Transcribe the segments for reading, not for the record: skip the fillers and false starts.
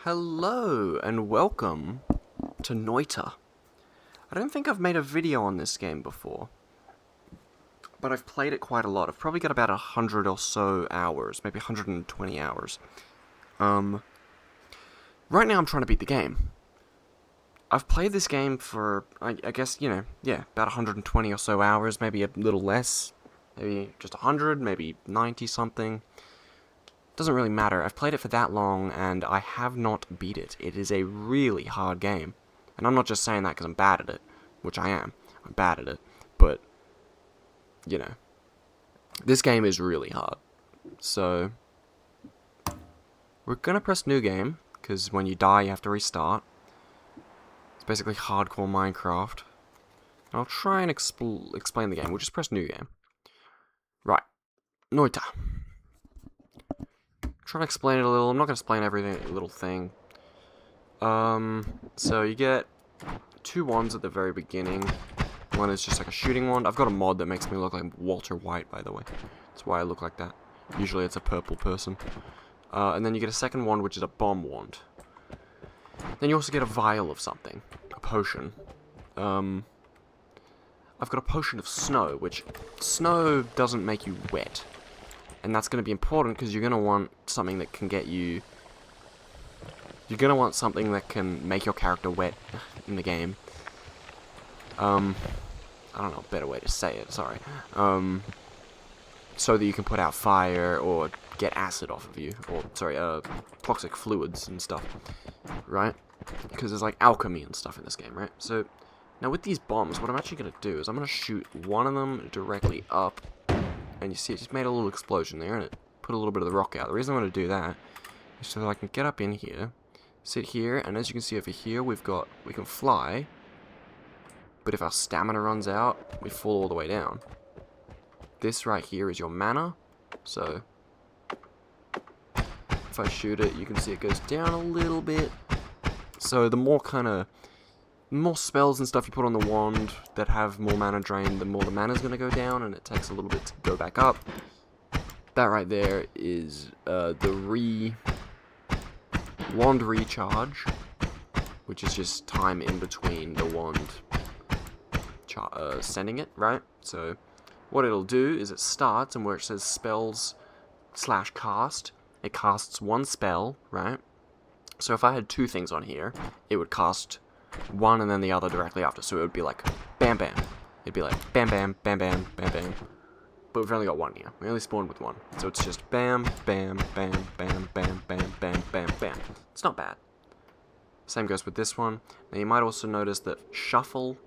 Hello and welcome to Noita. I don't think I've made a video on this game before, but I've played it quite a lot. I've probably got about 100 or so hours, maybe 120 hours. Right now I'm trying to beat the game. I've played this game for, I guess, about 120 or so hours, maybe a little less, maybe just 100, maybe 90 something. Doesn't really matter. I've played it for that long, and I have not beat it. It is a really hard game. And I'm not just saying that because I'm bad at it, which I am. I'm bad at it. But, this game is really hard. So, we're going to press new game, because when you die, you have to restart. It's basically hardcore Minecraft. And I'll try and explain the game. We'll just press new game. Right. Noita. Try to explain it a little. I'm not going to explain every little thing. So you get two wands at the very beginning. One is just like a shooting wand. I've got a mod that makes me look like Walter White, by the way. That's why I look like that. Usually it's a purple person. And then you get a second wand, which is a bomb wand. Then you also get a vial of something. A potion. I've got a potion of snow, which snow doesn't make you wet. And that's going to be important because you're going to want something that can get you... You're going to want something that can make your character wet in the game. I don't know a better way to say it, sorry. So that you can put out fire or get acid off of you. Or, sorry, toxic fluids and stuff. Right? Because there's like alchemy and stuff in this game, right? So, now with these bombs, what I'm actually going to do is I'm going to shoot one of them directly up. And you see it just made a little explosion there, and it put a little bit of the rock out. The reason I want to do that is so that I can get up in here, sit here, and as you can see over here, we can fly. But if our stamina runs out, we fall all the way down. This right here is your mana, so if I shoot it, you can see it goes down a little bit. So the more spells and stuff you put on the wand that have more mana drain, the more the mana's going to go down, and it takes a little bit to go back up. That right there is the wand recharge, which is just time in between the wand sending it, right? So what it'll do is it starts, and where it says spells / cast, it casts one spell, right? So if I had two things on here, it would cast one and then the other directly after, so it would be like bam bam. It'd be like bam bam bam bam bam bam. But we've only got one here. We only spawned with one, so it's just bam bam bam bam bam bam bam bam bam. It's not bad. Same goes with this one. Now you might also notice that shuffle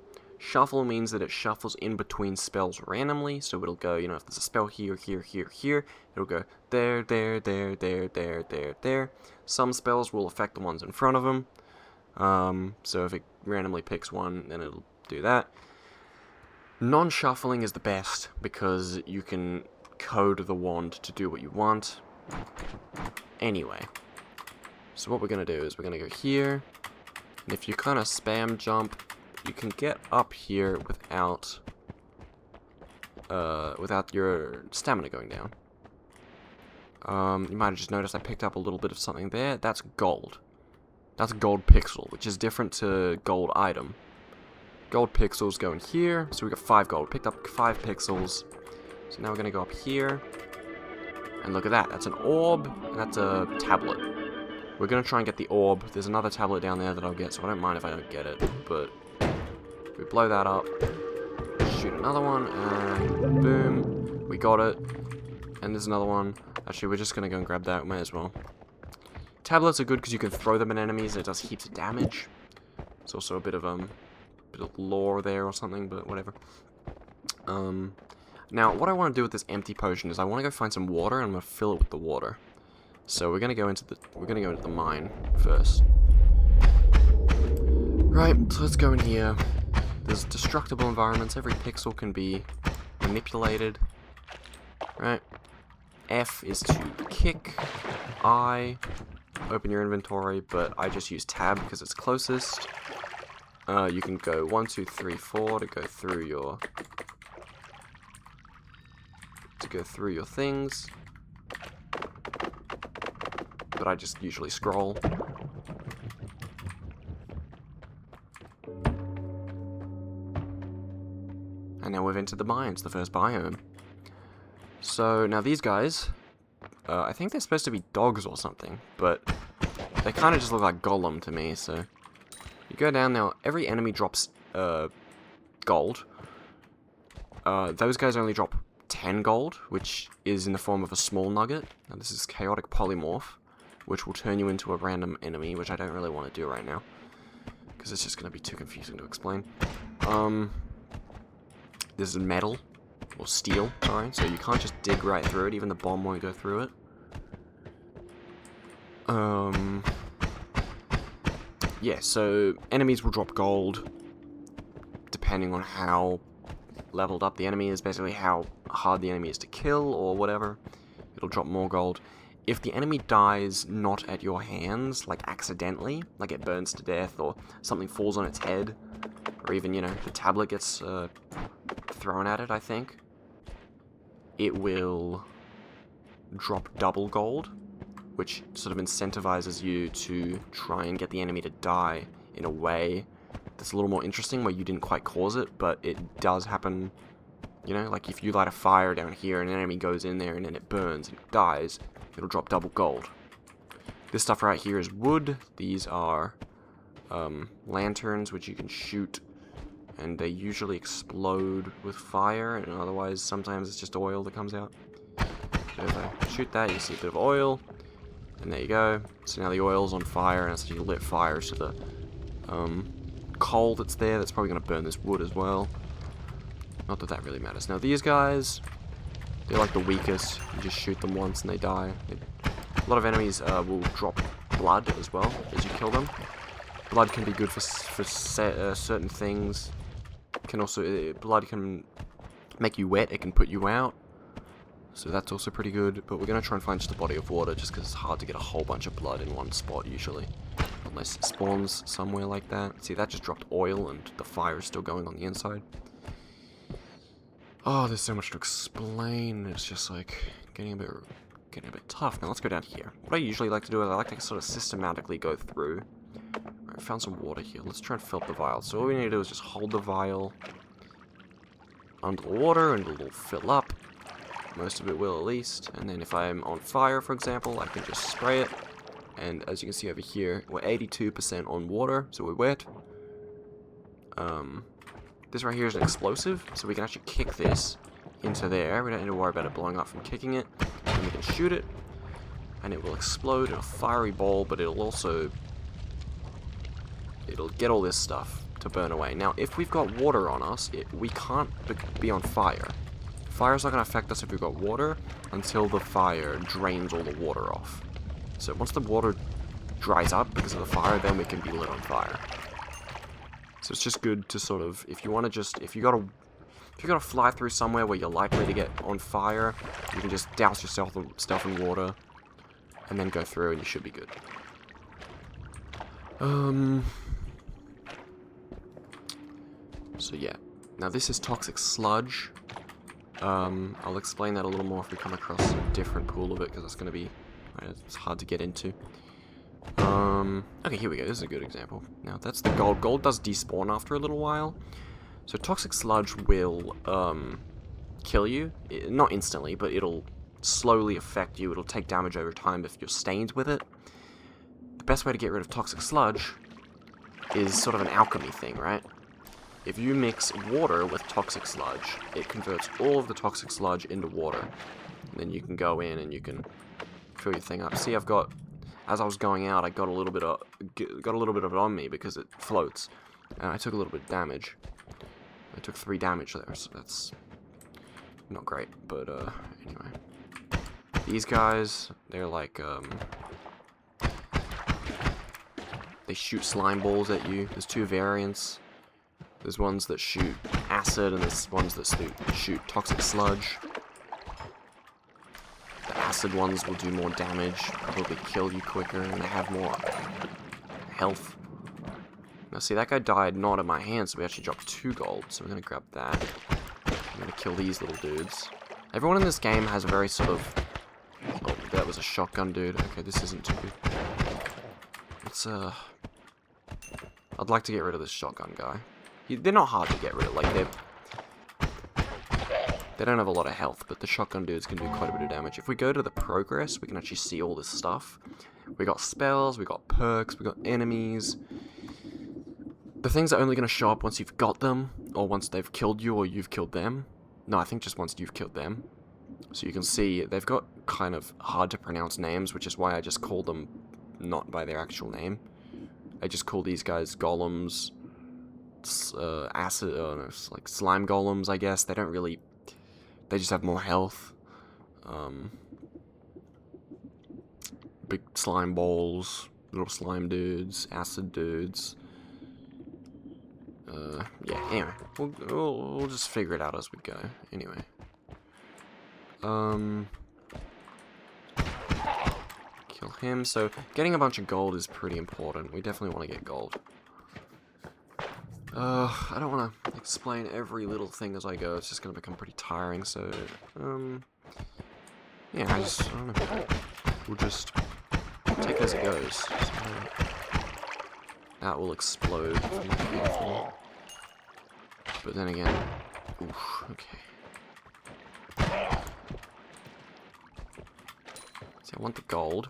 means that it shuffles in between spells randomly. So it'll go, if there's a spell here, here, here, here, it'll go there, there, there, there, there, there, there. Some spells will affect the ones in front of them. So if it randomly picks one, then it'll do that. Non-shuffling is the best because you can code the wand to do what you want. Anyway, so what we're going to do is we're going to go here, and if you kind of spam jump, you can get up here without your stamina going down. You might have just noticed I picked up a little bit of something there. That's gold. That's gold pixel, which is different to gold item. Gold pixels go in here, so we got 5 gold. Picked up 5 pixels. So now we're going to go up here. And look at that. That's an orb, and that's a tablet. We're going to try and get the orb. There's another tablet down there that I'll get, so I don't mind if I don't get it. But we blow that up. Shoot another one, and boom. We got it. And there's another one. Actually, we're just going to go and grab that. We may as well. Tablets are good because you can throw them at enemies and it does heaps of damage. It's also a bit of lore there or something, but whatever. Now what I want to do with this empty potion is I want to go find some water, and I'm going to fill it with the water. So we're going to go into the mine first. Right, so let's go in here. There's destructible environments. Every pixel can be manipulated. Right. F is to kick. I open your inventory, but I just use tab because it's closest. You can go 1, 2, 3, 4 to go through your things. But I just usually scroll. And now we've entered the mines, the first biome. So, now these guys, I think they're supposed to be dogs or something, but they kind of just look like Gollum to me, so... You go down now, every enemy drops, gold. Those guys only drop 10 gold, which is in the form of a small nugget. Now this is chaotic polymorph, which will turn you into a random enemy, which I don't really want to do right now, because it's just going to be too confusing to explain. This is metal, or steel, sorry, so you can't just dig right through it, even the bomb won't go through it. Yeah, so enemies will drop gold, depending on how leveled up the enemy is, basically how hard the enemy is to kill, or whatever. It'll drop more gold. If the enemy dies not at your hands, like accidentally, like it burns to death, or something falls on its head, or even, you know, the tablet gets thrown at it, I think, it will drop double gold, which sort of incentivizes you to try and get the enemy to die in a way that's a little more interesting, where you didn't quite cause it, but it does happen, you know, like if you light a fire down here and an enemy goes in there and then it burns and dies, it'll drop double gold. This stuff right here is wood. These are lanterns, which you can shoot, and they usually explode with fire, and otherwise sometimes it's just oil that comes out. So if I shoot that, you see a bit of oil, and there you go. So now the oil's on fire, and it's actually lit fire, so the coal that's there, that's probably going to burn this wood as well. Not that that really matters. Now these guys, they're like the weakest. You just shoot them once and they die. A lot of enemies will drop blood as well as you kill them. Blood can be good for certain things. Can also blood can make you wet. It can put you out. So that's also pretty good. But we're gonna try and find just a body of water, just because it's hard to get a whole bunch of blood in one spot usually, unless it spawns somewhere like that. See, that just dropped oil, and the fire is still going on the inside. Oh, there's so much to explain. It's just like getting a bit tough. Now let's go down here. What I usually like to do is I like to sort of systematically go through. Alright, I found some water here. Let's try and fill up the vial. So all we need to do is just hold the vial under the water and it'll fill up. Most of it will, at least. And then if I'm on fire, for example, I can just spray it. And as you can see over here, we're 82% on water, so we're wet. This right here is an explosive, so we can actually kick this into there. We don't need to worry about it blowing up from kicking it. And we can shoot it, and it will explode in a fiery ball, but it'll also... it'll get all this stuff to burn away. Now, if we've got water on us, we can't be on fire. Fire's not going to affect us if we've got water until the fire drains all the water off. So once the water dries up because of the fire, then we can be lit on fire. So it's just good to sort of, if you want to just, if you gotta fly through somewhere where you're likely to get on fire, you can just douse yourself in water, and then go through, and you should be good. So yeah, now this is toxic sludge. I'll explain that a little more if we come across a different pool of it, because it's going to be, it's hard to get into. Okay, here we go. This is a good example. Now, that's the gold. Gold does despawn after a little while. So toxic sludge will, kill you. Not instantly, but it'll slowly affect you. It'll take damage over time if you're stained with it. The best way to get rid of toxic sludge is sort of an alchemy thing, right? If you mix water with toxic sludge, it converts all of the toxic sludge into water. And then you can go in and you can fill your thing up. See, I've got... as I was going out, I got a little bit of it on me because it floats, and I took a little bit of damage. I took 3 damage there, so that's not great. But anyway, these guys, they're like they shoot slime balls at you. There's 2 variants. There's ones that shoot acid, and there's ones that shoot toxic sludge. The acid ones will do more damage, probably kill you quicker, and they have more health. Now see, that guy died not at my hands, so we actually dropped 2 gold, so we're going to grab that. I'm going to kill these little dudes. Everyone in this game has a very sort of... oh, that was a shotgun dude. Okay, this isn't too good. Let's, I'd like to get rid of this shotgun guy. They're not hard to get rid of, like, They don't have a lot of health, but the shotgun dudes can do quite a bit of damage. If we go to the progress, we can actually see all this stuff. We got spells, we got perks, we got enemies. The things are only going to show up once you've got them, or once they've killed you, or you've killed them. No, I think just once you've killed them. So you can see they've got kind of hard to pronounce names, which is why I just call them not by their actual name. I just call these guys golems, acid, no, like slime golems, I guess. They don't really, they just have more health. Big slime balls, little slime dudes, acid dudes. Yeah, anyway, we'll just figure it out as we go, anyway. Kill him, so getting a bunch of gold is pretty important. We definitely want to get gold. I don't want to explain every little thing as I go, it's just going to become pretty tiring, so, yeah, I don't know, we'll just take it as it goes. So, that will explode if I'm not careful. But then again, oof, okay. See, I want the gold.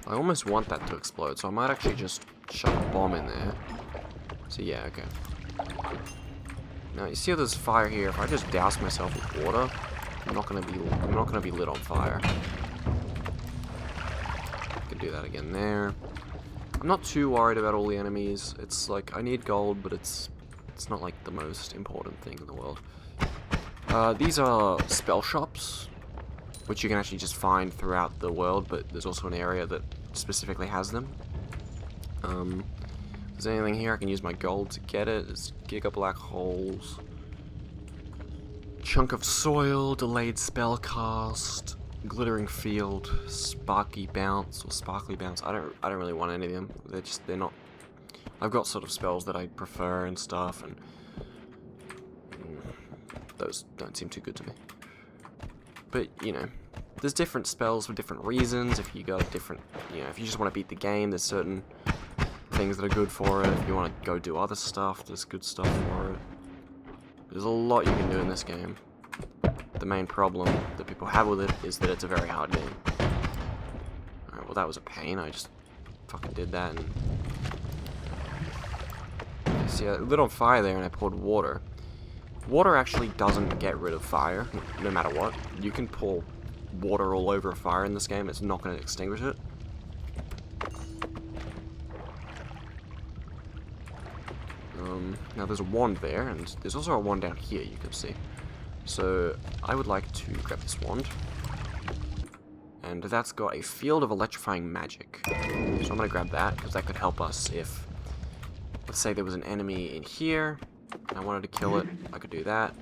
I almost want that to explode, so I might actually just shove a bomb in there. So yeah, okay. Now you see how there's fire here. If I just douse myself with water, I'm not gonna be lit on fire. I can do that again there. I'm not too worried about all the enemies. It's like I need gold, but it's not like the most important thing in the world. These are spell shops, which you can actually just find throughout the world, but there's also an area that specifically has them. If there's anything here, I can use my gold to get it. There's Giga Black Holes. Chunk of Soil, Delayed Spell Cast, Glittering Field, Sparky Bounce, or Sparkly Bounce. I don't really want any of them. They're not... I've got sort of spells that I prefer and stuff, and those don't seem too good to me. But, you know, there's different spells for different reasons. If you got different, you know, if you just want to beat the game, there's certain things that are good for it. If you want to go do other stuff, there's good stuff for it. There's a lot you can do in this game. The main problem that people have with it is that it's a very hard game. Alright, well that was a pain. I just fucking did that and... See, I lit on fire there and I poured water. Water actually doesn't get rid of fire, no matter what. You can pour water all over a fire in this game, it's not going to extinguish it. Now there's a wand there, and there's also a wand down here, you can see. So, I would like to grab this wand. And that's got a field of electrifying magic. So I'm going to grab that, because that could help us if... Let's say there was an enemy in here, and I wanted to kill it, I could do that.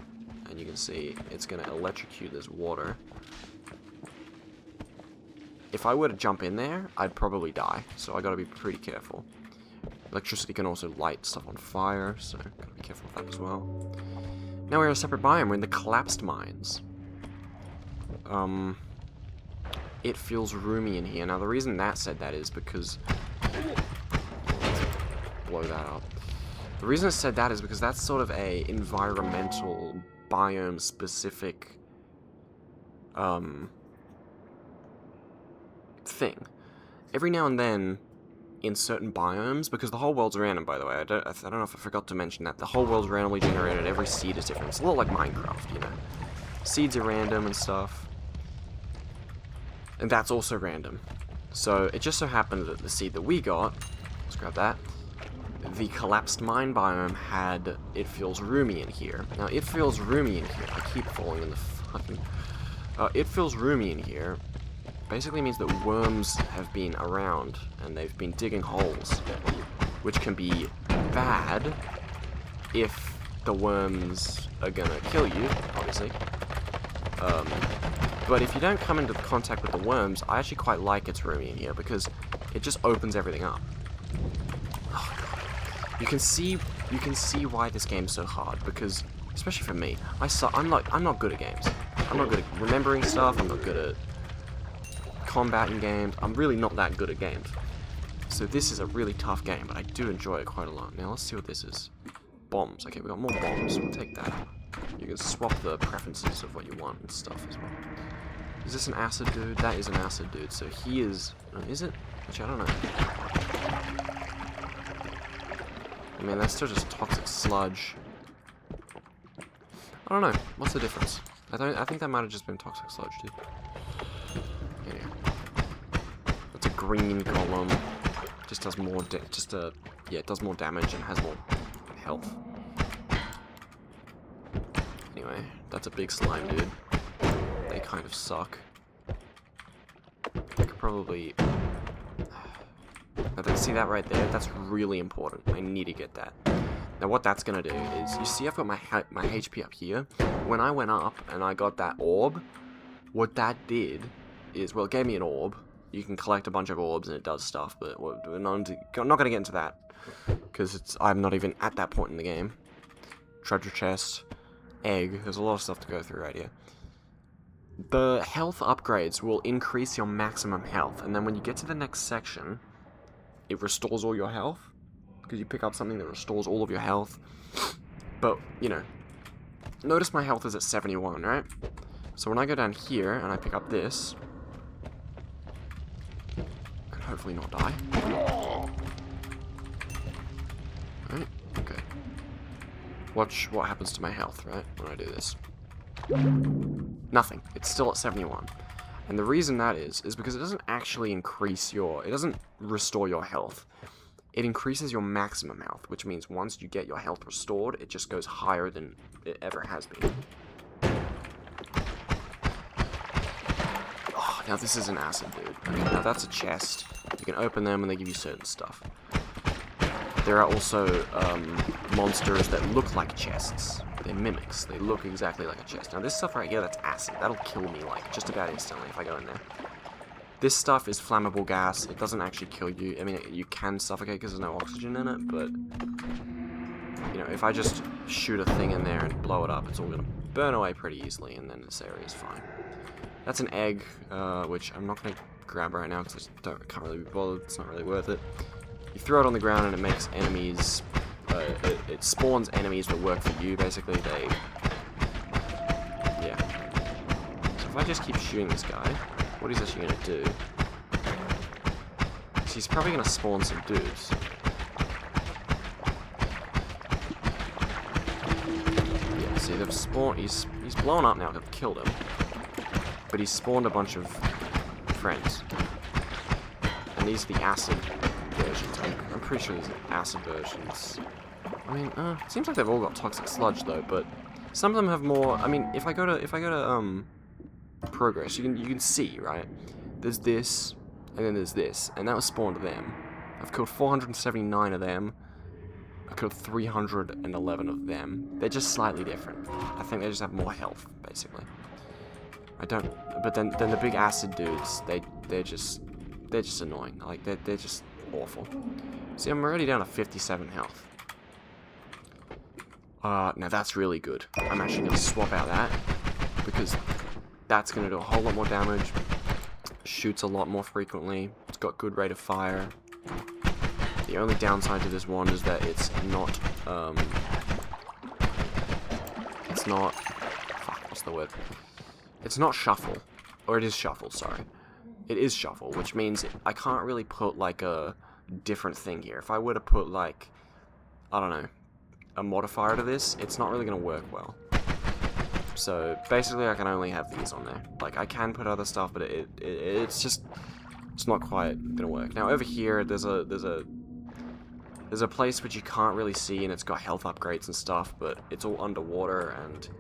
And you can see, it's going to electrocute this water. If I were to jump in there, I'd probably die, so I gotta be pretty careful. Electricity can also light stuff on fire, so gotta be careful with that as well. Now we're in a separate biome, we're in the collapsed mines. It feels roomy in here. Now the reason that said that is because... Blow that up. The reason it said that is because that's sort of a environmental, biome-specific, thing. Every now and then, in certain biomes, because the whole world's random, by the way, I don't know if I forgot to mention that, the whole world's randomly generated, every seed is different. It's a little like Minecraft, you know. Seeds are random and stuff. And that's also random. So, it just so happened that the seed that we got, let's grab that, the collapsed mine biome had, it feels roomy in here. Now, it feels roomy in here. I keep falling in the fucking... it feels roomy in here. Basically means that worms have been around, and they've been digging holes, which can be bad if the worms are gonna kill you, obviously. But if you don't come into contact with the worms, I actually quite like it's roomy in here, because it just opens everything up. Oh god. You can see why this game's so hard, because, especially for me, I'm not good at games. I'm not good at remembering stuff, I'm not good at combat in games. I'm really not that good at games. So this is a really tough game, but I do enjoy it quite a lot. Now let's see what this is. Bombs. Okay, we got more bombs. We'll take that. You can swap the preferences of what you want and stuff as well. Is this an acid dude? That is an acid dude. So he is... is it? Which I don't know. I mean, that's still just toxic sludge. I don't know. What's the difference? I think that might have just been toxic sludge, dude. Yeah. That's a green golem. Just does more. Yeah, it does more damage and has more health. Anyway, that's a big slime, dude. They kind of suck. I could probably. See that right there? That's really important. I need to get that. Now what that's going to do is, you see I've got my HP up here. When I went up and I got that orb, what that did is, well, it gave me an orb. You can collect a bunch of orbs and it does stuff, but we're not going to get into that. Because I'm not even at that point in the game. Treasure chest, egg, there's a lot of stuff to go through right here. The health upgrades will increase your maximum health, and then when you get to the next section, it restores all your health. Because you pick up something that restores all of your health. But, you know, notice my health is at 71, right? So when I go down here and I pick up this, and hopefully not die. Right? Okay. Watch what happens to my health, right? When I do this. Nothing. It's still at 71. And the reason that is because it doesn't actually increase it doesn't restore your health. It increases your maximum health, which means once you get your health restored, it just goes higher than it ever has been. Oh, now this is an acid dude. Okay, now that's a chest. You can open them and they give you certain stuff. There are also monsters that look like chests. They're mimics. They look exactly like a chest. Now this stuff right here, that's acid. That'll kill me like just about instantly if I go in there. This stuff is flammable gas. It doesn't actually kill you. I mean, you can suffocate because there's no oxygen in it, but you know, if I just shoot a thing in there and blow it up, it's all gonna burn away pretty easily, and then this area is fine. That's an egg, which I'm not gonna grab right now because I can't really be bothered. It's not really worth it. You throw it on the ground and it makes enemies. It spawns enemies that work for you. Basically, yeah. So if I just keep shooting this guy. What he's actually going to do is he's probably going to spawn some dudes. Yeah, see, they've spawned. He's blown up now. I've killed him, but he's spawned a bunch of friends, and these are the acid versions. I'm pretty sure these are acid versions. I mean, it seems like they've all got toxic sludge though, but some of them have more. I mean, if I go to progress, you can see, right? There's this, and then there's this, and that was spawned to them. I've killed 479 of them. I killed 311 of them. They're just slightly different. I think they just have more health, basically. But then the big acid dudes, they're just annoying. Like they're just awful. See, I'm already down to 57 health. Now that's really good. I'm actually gonna swap out that because that's going to do a whole lot more damage, shoots a lot more frequently, it's got good rate of fire. The only downside to this one is that it's not, fuck, what's the word? It's not shuffle, or it is shuffle, sorry. It is shuffle, which means I can't really put like a different thing here. If I were to put like, I don't know, a modifier to this, it's not really going to work well. So basically I can only have these on there. Like I can put other stuff, but it's not quite gonna work. Now over here there's a place which you can't really see, and it's got health upgrades and stuff, but it's all underwater, and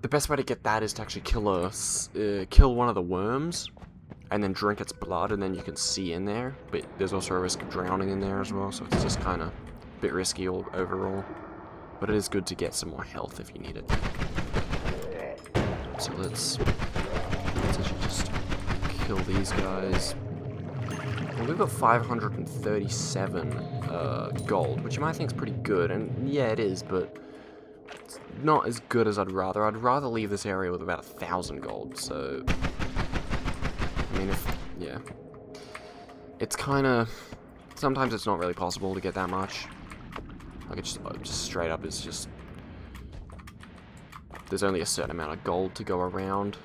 the best way to get that is to actually kill one of the worms and then drink its blood, and then you can see in there, but there's also a risk of drowning in there as well, so it's just kind of a bit risky overall. But it is good to get some more health if you need it. So let's actually just kill these guys. And we've got 537 gold, which you might think is pretty good, and yeah, it is, but it's not as good as I'd rather. I'd rather leave this area with about 1,000 gold, so mean, yeah. It's kind of... Sometimes it's not really possible to get that much. Like, it's just straight up is just... There's only a certain amount of gold to go around.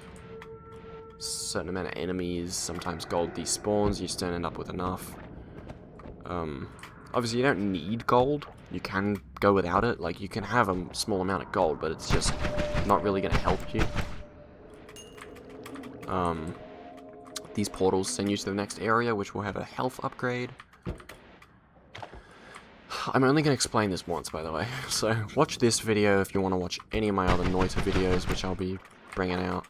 Certain amount of enemies. Sometimes gold despawns, you just don't end up with enough. Obviously, you don't need gold. You can go without it. Like, you can have a small amount of gold, but it's just not really going to help you. These portals send you to the next area, which will have a health upgrade. I'm only going to explain this once, by the way. So, watch this video if you want to watch any of my other Noita videos, which I'll be bringing out.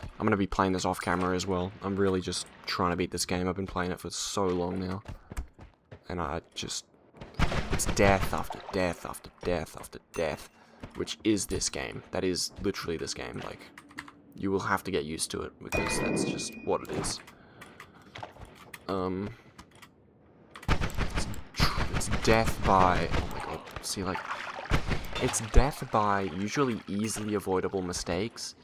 I'm going to be playing this off camera as well. I'm really just trying to beat this game. I've been playing it for so long now. And I just... It's death after death after death after death. Which is this game. That is literally this game. Like, you will have to get used to it, because that's just what it is. It's death by... Oh my god. See, like... It's death by usually easily avoidable mistakes,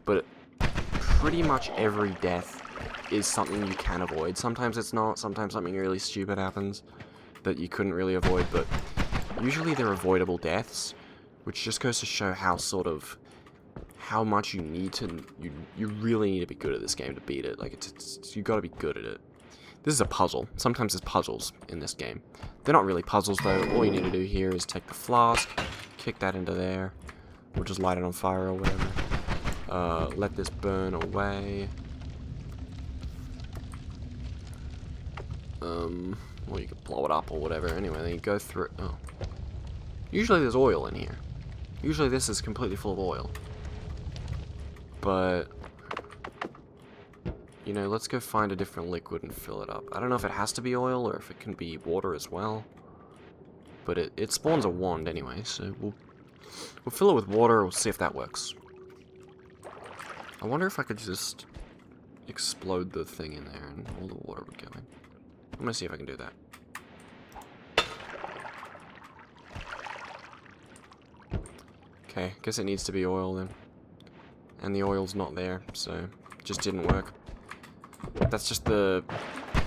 but pretty much every death is something you can avoid. Sometimes it's not, sometimes something really stupid happens that you couldn't really avoid, but usually they're avoidable deaths, which just goes to show how sort of, how much you need to, you really need to be good at this game to beat it. Like, it's you gotta be good at it. This is a puzzle. Sometimes there's puzzles in this game. They're not really puzzles though. All you need to do here is take the flask, kick that into there, or just light it on fire or whatever. Let this burn away. Well, you can blow it up or whatever. Anyway, then you go through. Oh. Usually there's oil in here. Usually this is completely full of oil. But, you know, let's go find a different liquid and fill it up. I don't know if it has to be oil or if it can be water as well. But it spawns a wand anyway, so we'll fill it with water. We'll see if that works. I wonder if I could just explode the thing in there and all the water would go in. I'm gonna see if I can do that. Okay, guess it needs to be oil then. And the oil's not there, so it just didn't work. That's just the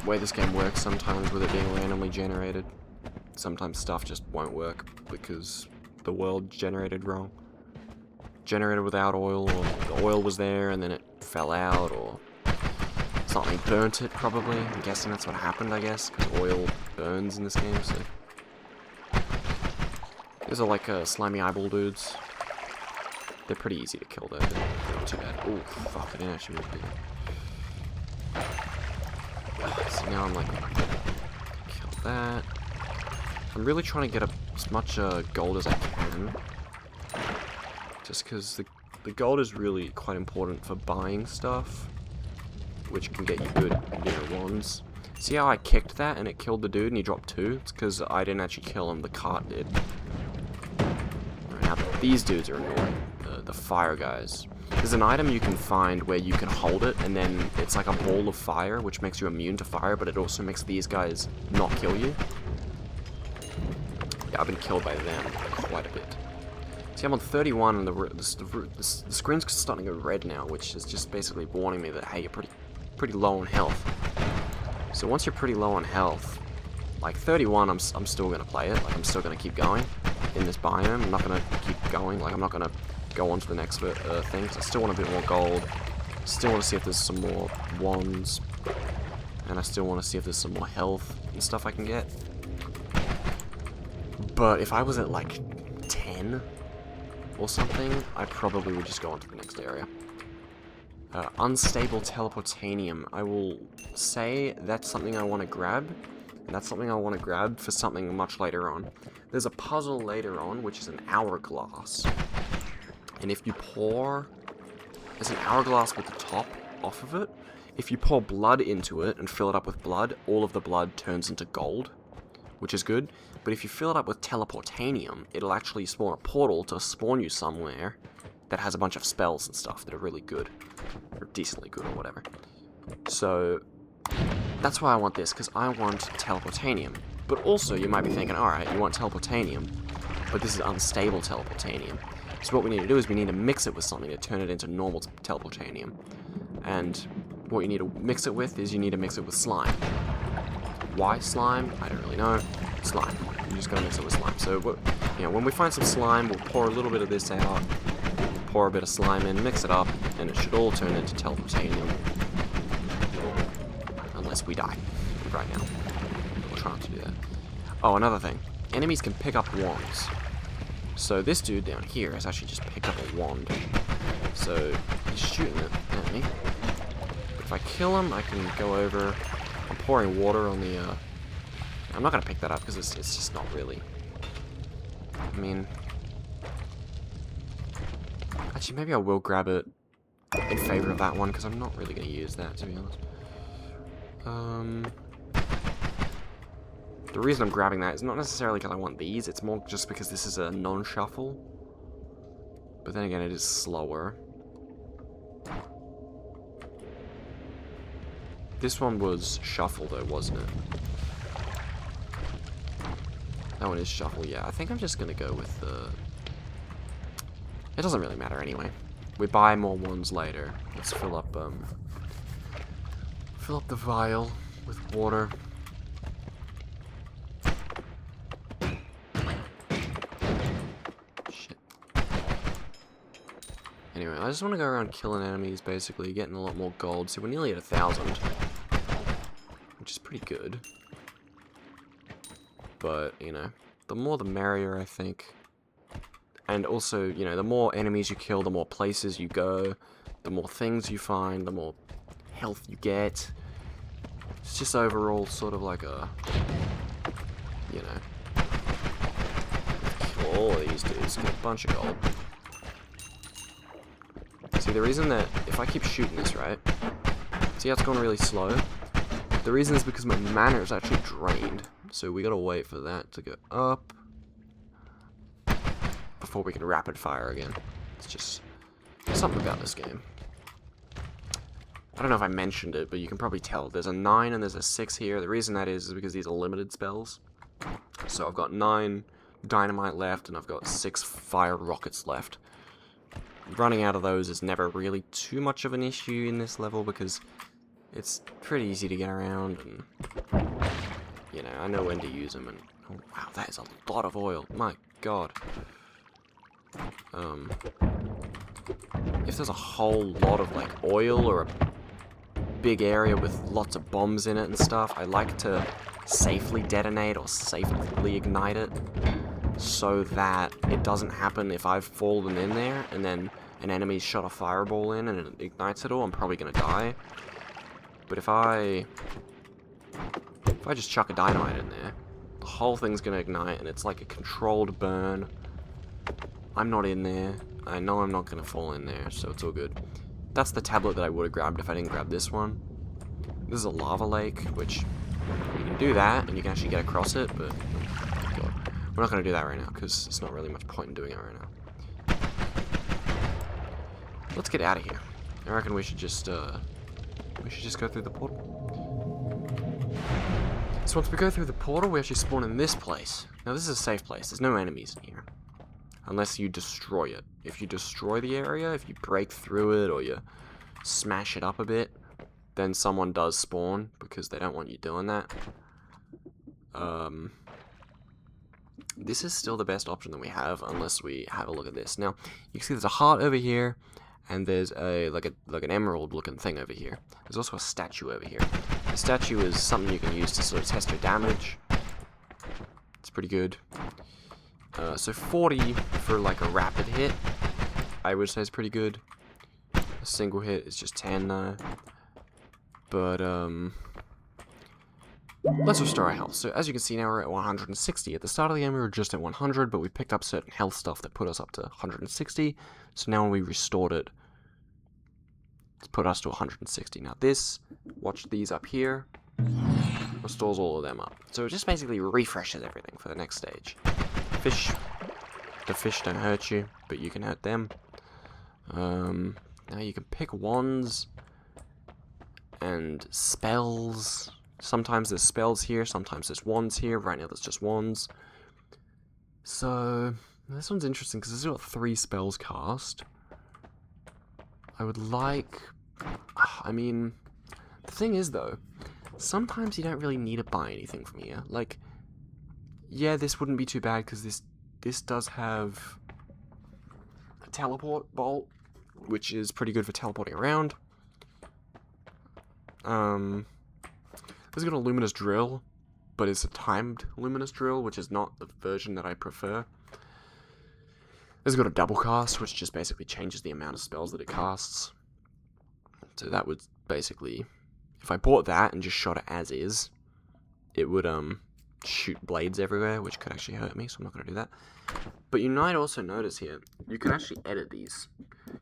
way this game works sometimes with it being randomly generated. Sometimes stuff just won't work because the world generated wrong. Generated without oil, or the oil was there and then it fell out, or something burnt it, probably. I'm guessing that's what happened, I guess, because oil burns in this game, so... These are like slimy eyeball dudes. They're pretty easy to kill, though. They're not too bad. Oh, fuck, I didn't actually mean to do that. So now I'm like, kill that. I'm really trying to get as much gold as I can. Just because the gold is really quite important for buying stuff, which can get you good wands. See how I kicked that and it killed the dude and he dropped 2? It's because I didn't actually kill him, the cart did. Right, now these dudes are annoying, the fire guys. There's an item you can find where you can hold it and then it's like a ball of fire, which makes you immune to fire, but it also makes these guys not kill you. Yeah, I've been killed by them quite a bit. See, I'm on 31 and the screen's starting to go red now, which is just basically warning me that, hey, you're pretty low on health. So once you're pretty low on health, like 31, I'm still going to play it. Like, I'm still going to keep going in this biome. I'm not going to keep going. Like, I'm not going to go on to the next thing, because I still want a bit more gold. Still want to see if there's some more wands. And I still want to see if there's some more health and stuff I can get. But if I was at, like, 10... or something, I probably would just go on to the next area. Unstable teleportanium. I will say that's something I want to grab. And that's something I want to grab for something much later on. There's a puzzle later on, which is an hourglass. And if you pour... There's an hourglass with the top off of it. If you pour blood into it and fill it up with blood, all of the blood turns into gold, which is good. But if you fill it up with teleportanium, it'll actually spawn a portal to spawn you somewhere that has a bunch of spells and stuff that are really good. Or decently good or whatever. So, that's why I want this, because I want teleportanium. But also, you might be thinking, alright, you want teleportanium, but this is unstable teleportanium. So what we need to do is we need to mix it with something to turn it into normal teleportanium. And what you need to mix it with is you need to mix it with slime. Why slime? I don't really know. Slime. You just gotta mix it with slime. So, you know, when we find some slime, we'll pour a little bit of this out, pour a bit of slime in, mix it up, and it should all turn into telepotanium. Unless we die right now. We'll try not to do that. Oh, another thing. Enemies can pick up wands. So this dude down here has actually just picked up a wand. So he's shooting it at me. But if I kill him, I can go over. I'm pouring water on the... I'm not going to pick that up because it's just not really... I mean... Actually, maybe I will grab it in favor of that one because I'm not really going to use that, to be honest. The reason I'm grabbing that is not necessarily because I want these, it's more just because this is a non-shuffle. But then again, it is slower. This one was shuffle though, wasn't it? That one is shuffle, yeah. I think I'm just gonna go with the... It doesn't really matter anyway. We buy more ones later. Let's fill up the vial with water. Anyway, I just want to go around killing enemies, basically, getting a lot more gold. So we're nearly at 1,000, which is pretty good. But, you know, the more the merrier, I think. And also, you know, the more enemies you kill, the more places you go, the more things you find, the more health you get. It's just overall sort of like a, you know, kill all of these dudes, get a bunch of gold. See, the reason that, if I keep shooting this, right, see how it's going really slow? The reason is because my mana is actually drained, so we gotta wait for that to go up before we can rapid fire again. It's just something about this game. I don't know if I mentioned it, but you can probably tell. There's a 9 and there's a 6 here. The reason that is because these are limited spells. So I've got 9 dynamite left, and I've got 6 fire rockets left. Running out of those is never really too much of an issue in this level because it's pretty easy to get around, and you know, I know when to use them. And oh, wow, that is a lot of oil. My God. If there's a whole lot of like oil or a big area with lots of bombs in it and stuff, I like to safely detonate or safely ignite it, so that it doesn't happen if I've fallen in there and then an enemy's shot a fireball in and it ignites it all. I'm probably gonna die. But if I just chuck a dynamite in there, the whole thing's gonna ignite and it's like a controlled burn. I'm not in there. I know I'm not gonna fall in there, so it's all good. That's the tablet that I would have grabbed if I didn't grab this one. This is a lava lake, which you can do that and you can actually get across it, but God. We're not going to do that right now, because it's not really much point in doing it right now. Let's get out of here. I reckon we should just go through the portal. So once we go through the portal, we actually spawn in this place. Now this is a safe place. There's no enemies in here. Unless you destroy it. If you destroy the area, if you break through it, or you smash it up a bit, then someone does spawn, because they don't want you doing that. This is still the best option that we have, unless we have a look at this. Now, you can see there's a heart over here, and there's like an emerald-looking thing over here. There's also a statue over here. The statue is something you can use to sort of test your damage. It's pretty good. So 40 for like a rapid hit, I would say is pretty good. A single hit is just 10 though. But let's restore our health. So as you can see now we're at 160. At the start of the game we were just at 100, but we picked up certain health stuff that put us up to 160. So now when we restored it, it's put us to 160. Now this, watch these up here, restores all of them up. So it just basically refreshes everything for the next stage. Fish. The fish don't hurt you, but you can hurt them. Now you can pick wands and spells. Sometimes there's spells here, sometimes there's wands here. Right now there's just wands. So this one's interesting because it's got 3 spells cast. I would like... I mean, The thing is, though, sometimes you don't really need to buy anything from here. Like, yeah, this wouldn't be too bad because this does have a teleport bolt, which is pretty good for teleporting around. This has got a luminous drill, but it's a timed luminous drill, which is not the version that I prefer. This has got a double cast, which just basically changes the amount of spells that it casts. So that would basically, if I bought that and just shot it as is, it would shoot blades everywhere, which could actually hurt me, so I'm not going to do that. But you might also notice here, you can actually edit these.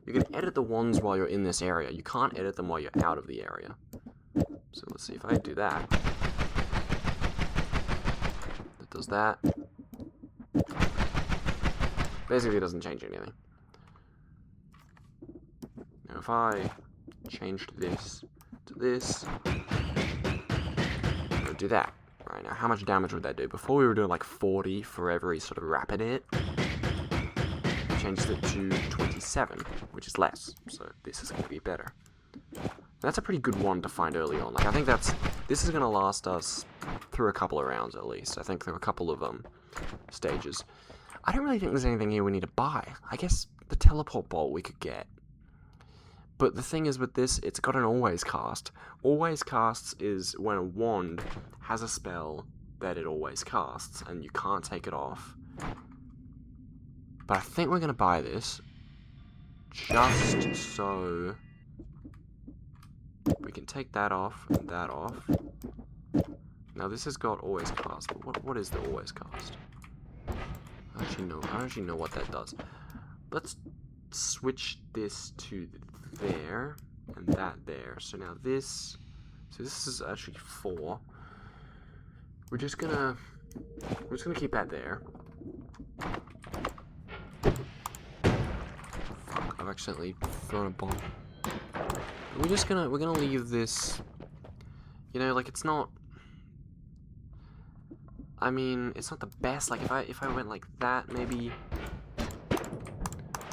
You can edit the ones while you're in this area. You can't edit them while you're out of the area. So let's see if I do that. That does that. Basically, it doesn't change anything. Now, if I changed this to this, it would do that. Right, now, how much damage would that do? Before we were doing like 40 for every sort of rapid hit. I changed it to 27, which is less. So this is going to be better. That's a pretty good one to find early on. Like, I think this is going to last us through a couple of rounds at least. I think through a couple of stages. I don't really think there's anything here we need to buy. I guess the teleport bolt we could get. But the thing is with this, it's got an always cast. Always casts is when a wand has a spell that it always casts, and you can't take it off. But I think we're going to buy this just so we can take that off and that off. Now this has got always cast, but what is the always cast? I don't actually know what that does. Let's switch this to there and that there. So now this is actually 4. We're just gonna keep that there. Fuck, I've accidentally thrown a bomb. We're gonna leave this, you know, like it's not, I mean, it's not the best. Like if I went like that maybe,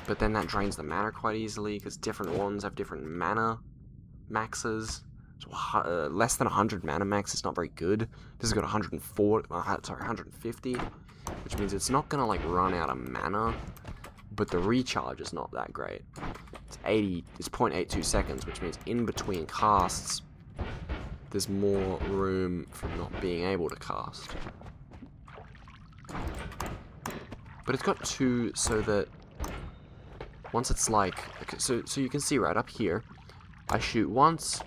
but then that drains the mana quite easily because different ones have different mana maxes. So less than 100 mana max is not very good. This has got 150, which means it's not gonna like run out of mana, but the recharge is not that great. It's 0.82 seconds, which means in between casts, there's more room for not being able to cast. But it's got 2 so that once it's like, okay, so you can see right up here, I shoot once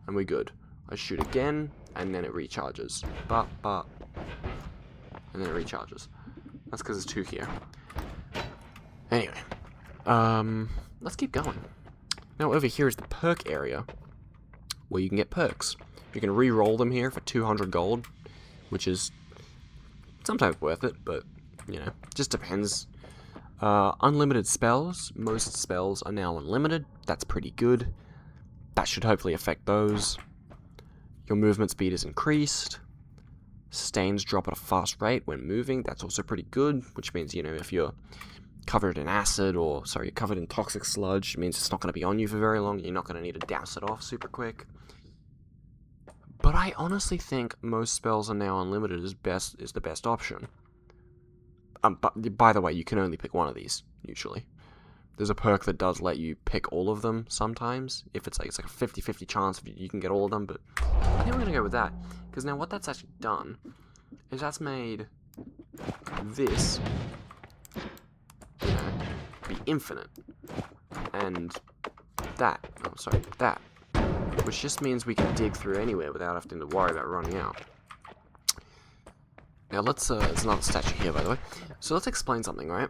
and we're good. I shoot again and then it recharges. And then it recharges. That's because there's 2 here. Anyway, let's keep going. Now over here is the perk area where you can get perks. You can re-roll them here for 200 gold, which is sometimes worth it, but you know, just depends. Unlimited spells. Most spells are now unlimited. That's pretty good. That should hopefully affect those. Your movement speed is increased. Stains drop at a fast rate when moving. That's also pretty good, which means, you know, if you're covered in acid or, sorry, you're covered in toxic sludge, it means it's not going to be on you for very long. You're not going to need to douse it off super quick. But I honestly think most spells are now unlimited is the best option. But by the way, you can only pick one of these, usually. There's a perk that does let you pick all of them sometimes. If it's like a 50-50 chance if you can get all of them, but I think we're going to go with that. Because now what that's actually done is that's made this, you know, be infinite. And that, that. Which just means we can dig through anywhere without having to worry about running out. Now let's, there's another statue here by the way. So let's explain something, right?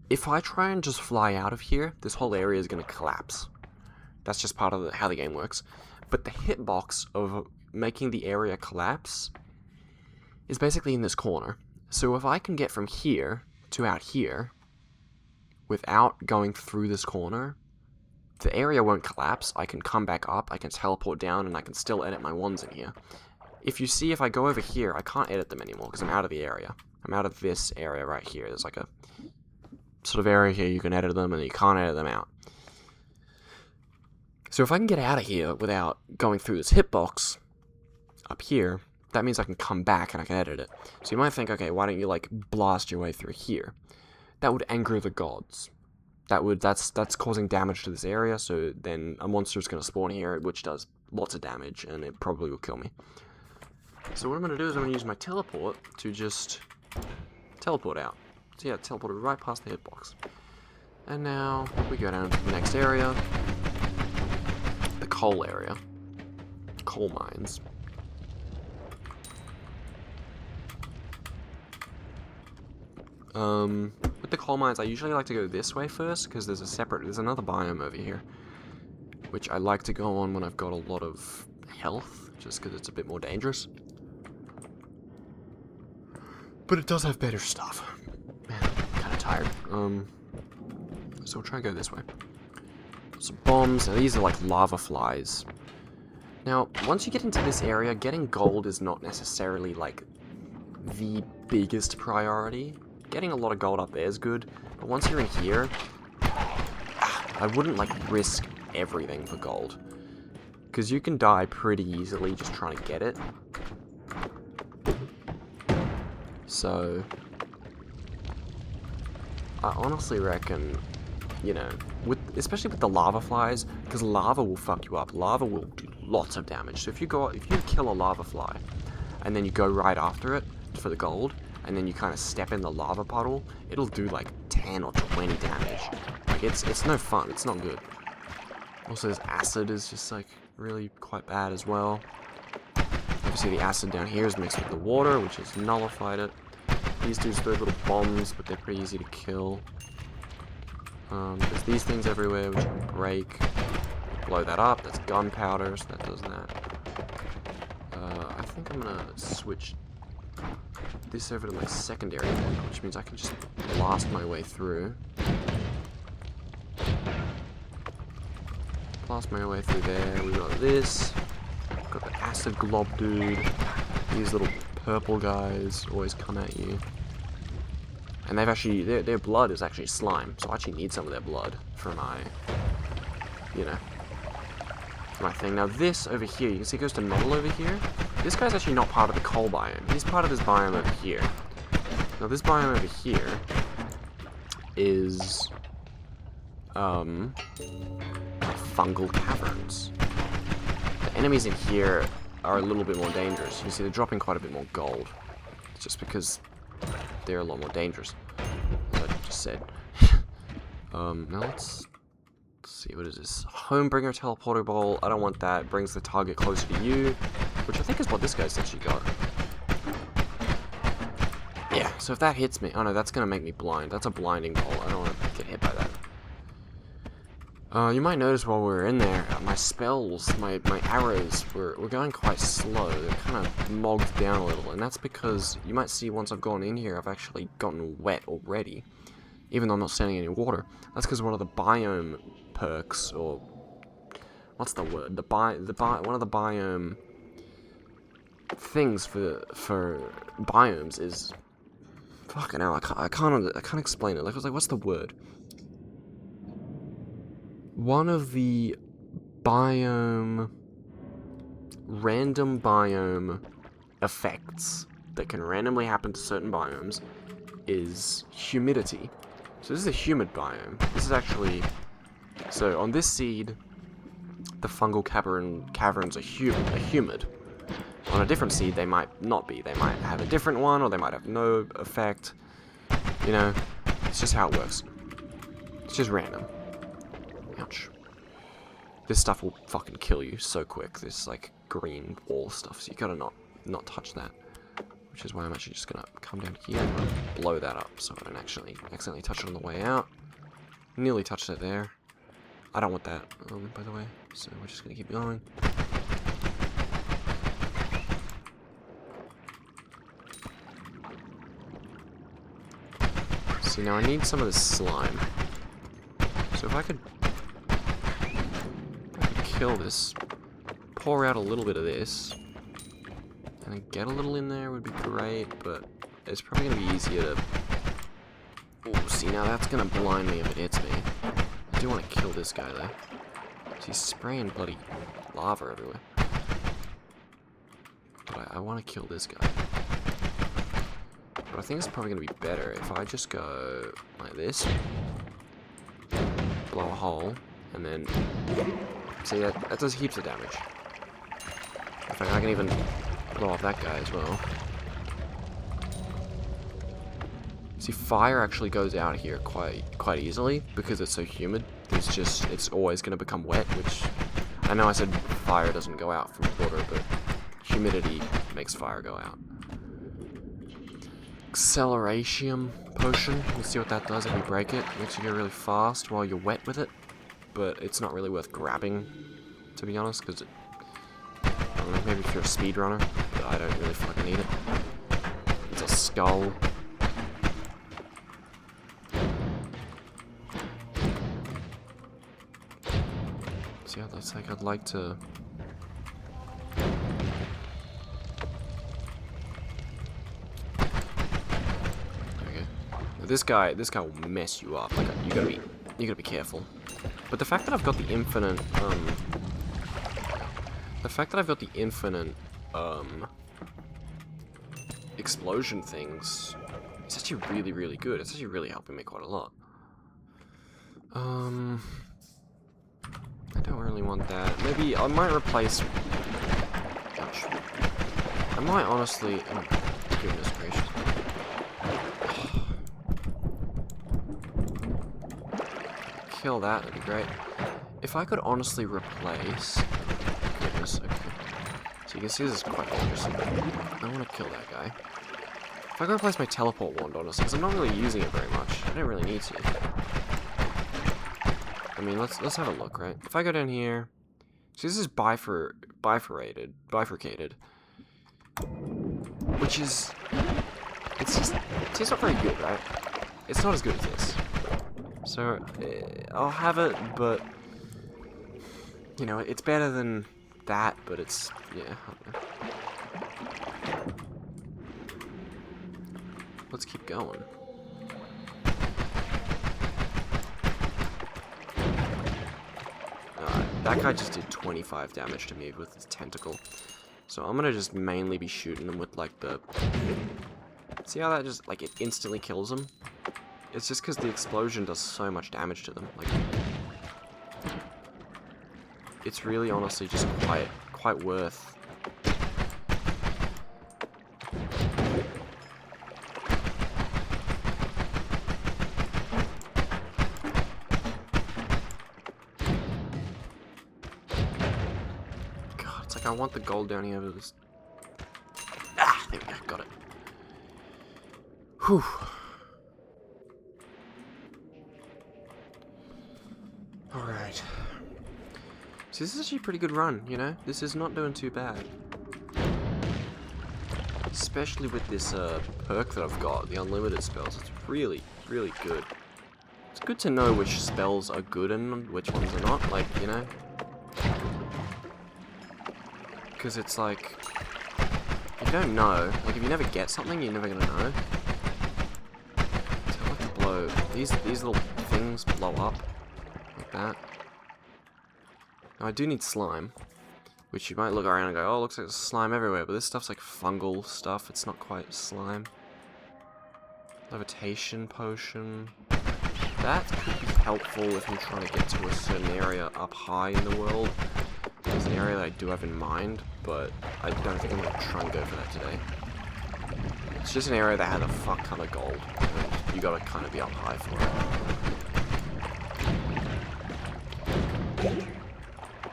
If I try and just fly out of here, this whole area is going to collapse. That's just part of how the game works. But the hitbox of making the area collapse is basically in this corner. So if I can get from here to out here without going through this corner, the area won't collapse. I can come back up, I can teleport down, and I can still edit my wands in here. If you see, if I go over here, I can't edit them anymore because I'm out of the area. I'm out of this area right here. There's like a sort of area here you can edit them and you can't edit them out. So if I can get out of here without going through this hitbox up here, that means I can come back and I can edit it. So you might think, okay, why don't you like blast your way through here? That would anger the gods. That's causing damage to this area, so then a monster is going to spawn here, which does lots of damage, and it probably will kill me. So what I'm going to do is I'm going to use my teleport to just teleport out. So yeah, teleported right past the hitbox. And now we go down to the next area. The coal area. Coal mines. With the coal mines, I usually like to go this way first, because there's another biome over here, which I like to go on when I've got a lot of health, just because it's a bit more dangerous. But it does have better stuff. Man, I'm kind of tired. So we'll try and go this way. Some bombs. Now these are like lava flies. Now, once you get into this area, getting gold is not necessarily like the biggest priority. Getting a lot of gold up there is good, but once you're in here, I wouldn't like risk everything for gold, because you can die pretty easily just trying to get it. So I honestly reckon, you know, especially with the lava flies, because lava will fuck you up. Lava will do lots of damage. So if you kill a lava fly and then you go right after it for the gold, and then you kind of step in the lava puddle, it'll do like 10 or 20 damage. Like it's no fun. It's not good. Also, this acid is just like really quite bad as well. Obviously, the acid down here is mixed with the water, which has nullified it. These dudes throw little bombs, but they're pretty easy to kill. There's these things everywhere which you can break. Blow that up. That's gunpowder, so that does that. I think I'm gonna switch this over to my secondary one, which means I can just blast my way through. Blast my way through there. We got this. Got the acid glob dude. These little purple guys always come at you. And they've actually, their blood is actually slime, so I actually need some of their blood for my, you know, for my thing. Now this over here, you can see it goes to metal over here. This guy's actually not part of the coal biome. He's part of this biome over here. Now this biome over here is fungal caverns. The enemies in here are a little bit more dangerous. You can see they're dropping quite a bit more gold. It's just because they're a lot more dangerous, as I just said. Now let's see, what is this? Homebringer teleporter bowl. I don't want that. It brings the target closer to you, which I think is what this guy's actually got. Yeah, so if that hits me... Oh no, that's going to make me blind. That's a blinding bolt. I don't want to get hit by that. You might notice while we're in there, my spells, my arrows were going quite slow. They're kind of mogged down a little, and that's because you might see once I've gone in here, I've actually gotten wet already, even though I'm not standing in any water. That's because one of the biome perks, or what's the word? One of the biome things for biomes is fucking hell. I can't explain it. Like I was like, what's the word? One of the random biome effects that can randomly happen to certain biomes is humidity. So this is a humid biome. This is actually... So on this seed, the fungal caverns are humid. On a different seed, they might not be. They might have a different one, or they might have no effect. You know, it's just how it works. It's just random. Ouch. This stuff will fucking kill you so quick. This, like, green wall stuff. So you gotta not touch that. Which is why I'm actually just gonna come down here and blow that up so I don't actually accidentally touch it on the way out. Nearly touched it there. I don't want that, by the way. So we're just gonna keep going. See, now I need some of this slime. So if I could kill this, pour out a little bit of this, and then get a little in there would be great, but it's probably going to be easier to... Ooh, see, now that's going to blind me if it hits me. I do want to kill this guy, though. He's spraying bloody lava everywhere. But I want to kill this guy. But I think it's probably going to be better if I just go like this. Blow a hole. And then... See, that does heaps of damage. In fact, I can even blow off that guy as well. See, fire actually goes out here quite easily because it's so humid. It's always going to become wet, which I know I said fire doesn't go out from water, but humidity makes fire go out. Acceleration potion. Let's see what that does if we break it. It makes you go really fast while you're wet with it, but it's not really worth grabbing, to be honest, because I don't know, maybe if you're a speedrunner, but I don't really fucking need it. It's a skull. Yeah, that's like I'd like to. Okay, this guy will mess you up. Like you gotta be careful. But the fact that I've got the infinite explosion things, it's actually really good. It's actually really helping me quite a lot. I don't really want that. Maybe I might replace... Gosh. I might honestly... Oh, goodness gracious. Kill that, that'd be great. If I could honestly replace... Goodness, okay. So you can see this is quite dangerous. I want to kill that guy. If I could replace my teleport wand, honestly, because I'm not really using it very much. I don't really need to. I mean, let's have a look, right? If I go down here, see, this is bifurcated, which is, it's not very good, right? It's not as good as this. So I'll have it, but you know, it's better than that. But it's yeah. I don't know. Let's keep going. That guy just did 25 damage to me with his tentacle. So I'm gonna just mainly be shooting them with like the... See how that just, like, it instantly kills them? It's just because the explosion does so much damage to them. Like, it's really honestly just quite worth... I want the gold down here over this. Ah, there we go, got it. Whew. Alright. So this is actually a pretty good run, you know? This is not doing too bad. Especially with this perk that I've got, the unlimited spells. It's really good. It's good to know which spells are good and which ones are not, like, you know? Because it's like, if you don't know, like if you never get something, you're never gonna know. So I like to blow, these little things blow up, like that. Now I do need slime, which you might look around and go, oh, looks like there's slime everywhere, but this stuff's like fungal stuff, it's not quite slime. Levitation potion. That could be helpful if I'm trying to get to a certain area up high in the world. There's an area that I do have in mind, but I don't think I'm going to try and go for that today. It's just an area that had a fuck ton of gold, and you gotta kind of be up high for it.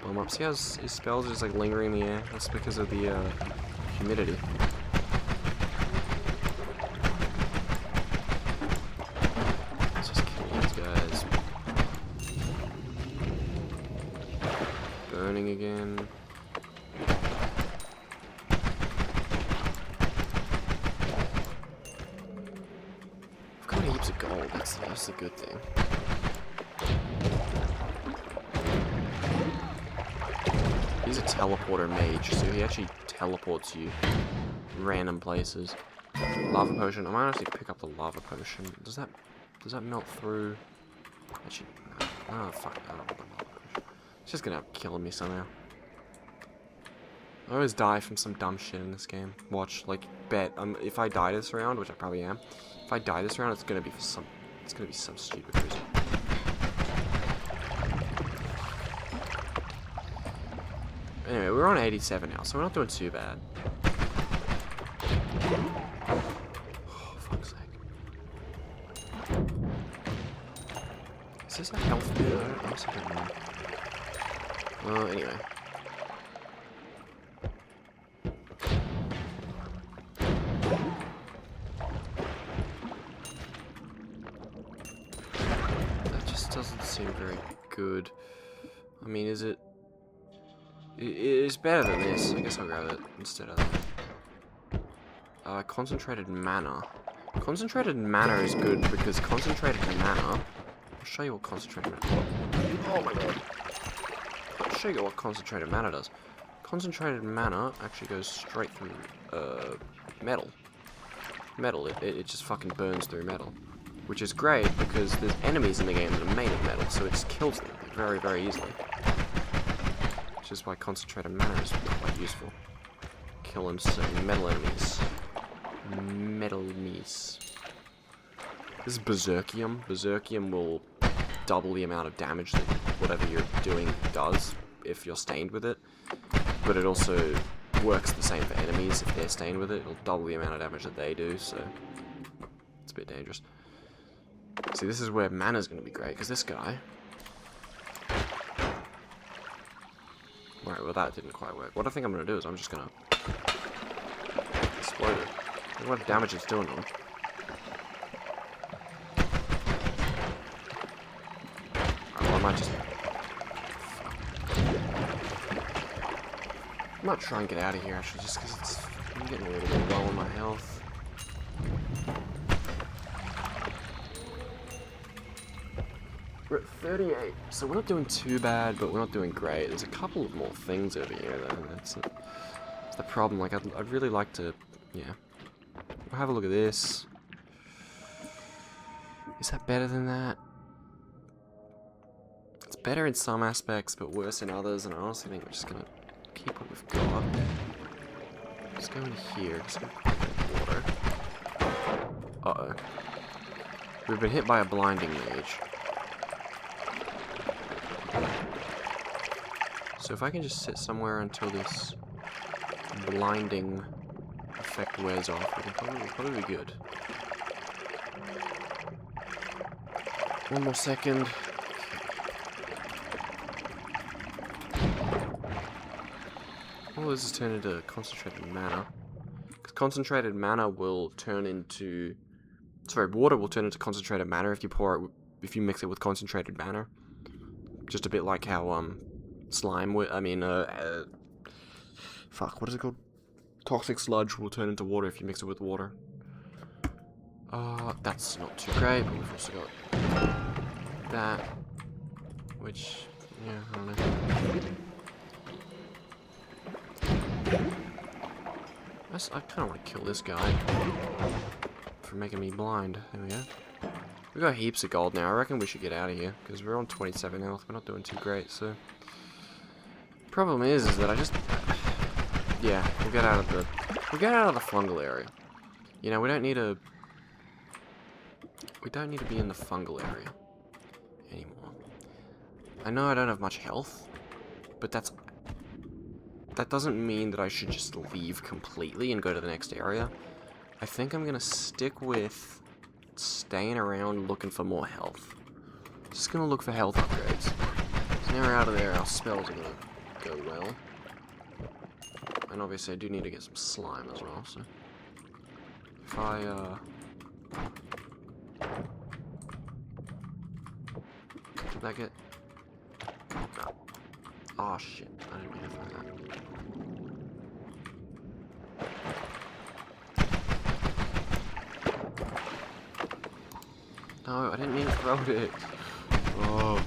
Blow him up. See how his spells are just like lingering in the air? That's because of the humidity. Let's just kill these guys. Burning again. I've got heaps of gold, that's the good thing. He's a teleporter mage, so he actually teleports you random places. Lava potion. I might actually pick up the lava potion. Does that melt through? Actually, no. Oh fuck! I don't want the lava potion. It's just gonna kill me somehow. I always die from some dumb shit in this game. Watch, like, bet. If I die this round, which I probably am, if I die this round, it's gonna be for some stupid reason. Anyway, we're on 87 now, so we're not doing too bad. Oh, fuck's sake. Is this a health bit? I honestly don't know. Well, anyway. That just doesn't seem very good. I mean, is it... It's better than this. I guess I'll grab it instead of that. Concentrated mana. Concentrated mana is good because concentrated mana... I'll show you what concentrated mana... Oh my god. I'll show you what concentrated mana does. Concentrated mana actually goes straight through metal. It just fucking burns through metal. Which is great because there's enemies in the game that are made of metal, so it just kills them very, very easily. Which is why concentrated mana is quite useful. Killing certain metal enemies. This is Berserkium. Berserkium will double the amount of damage that whatever you're doing does if you're stained with it. But it also works the same for enemies. If they're stained with it, it'll double the amount of damage that they do, so it's a bit dangerous. See, this is where mana's going to be great, because this guy... Right, well that didn't quite work. What I think I'm going to do is I'm just going to explode it. Look what damage it's doing on. Alright, well I might just... I might try and get out of here actually, just because I'm getting a little bit low on my health. We're at 38, so we're not doing too bad, but we're not doing great. There's a couple of more things over here, though. That's the problem. Like, I'd really like to, yeah. We'll have a look at this. Is that better than that? It's better in some aspects, but worse in others, and I honestly think we're just gonna keep what we've got. Let's go in here. Just go water. Uh-oh. We've been hit by a blinding mage. So if I can just sit somewhere until this blinding effect wears off, we can probably be good. One more second. Oh, this has turned into concentrated mana. Because concentrated mana will turn into... Sorry, water will turn into concentrated mana if you if you mix it with concentrated mana. Just a bit like how, slime, fuck, what is it called? Toxic sludge will turn into water if you mix it with water. That's not too great, but we've also got that, which, yeah, I don't know. I kind of want to kill this guy for making me blind. There we go. We've got heaps of gold now. I reckon we should get out of here, because we're on 27 health. We're not doing too great, so... Problem is that I just... Yeah, we'll get out of the fungal area. You know, we don't need to be in the fungal area anymore. I know I don't have much health, but that doesn't mean that I should just leave completely and go to the next area. I think I'm gonna stick with staying around looking for more health. Just gonna look for health upgrades. So now we're out of there, our spells are gonna go well. And obviously I do need to get some slime as well, so... If I, Did that get... No. Oh shit, I didn't mean to throw that. No, I didn't mean to throw it. Oh.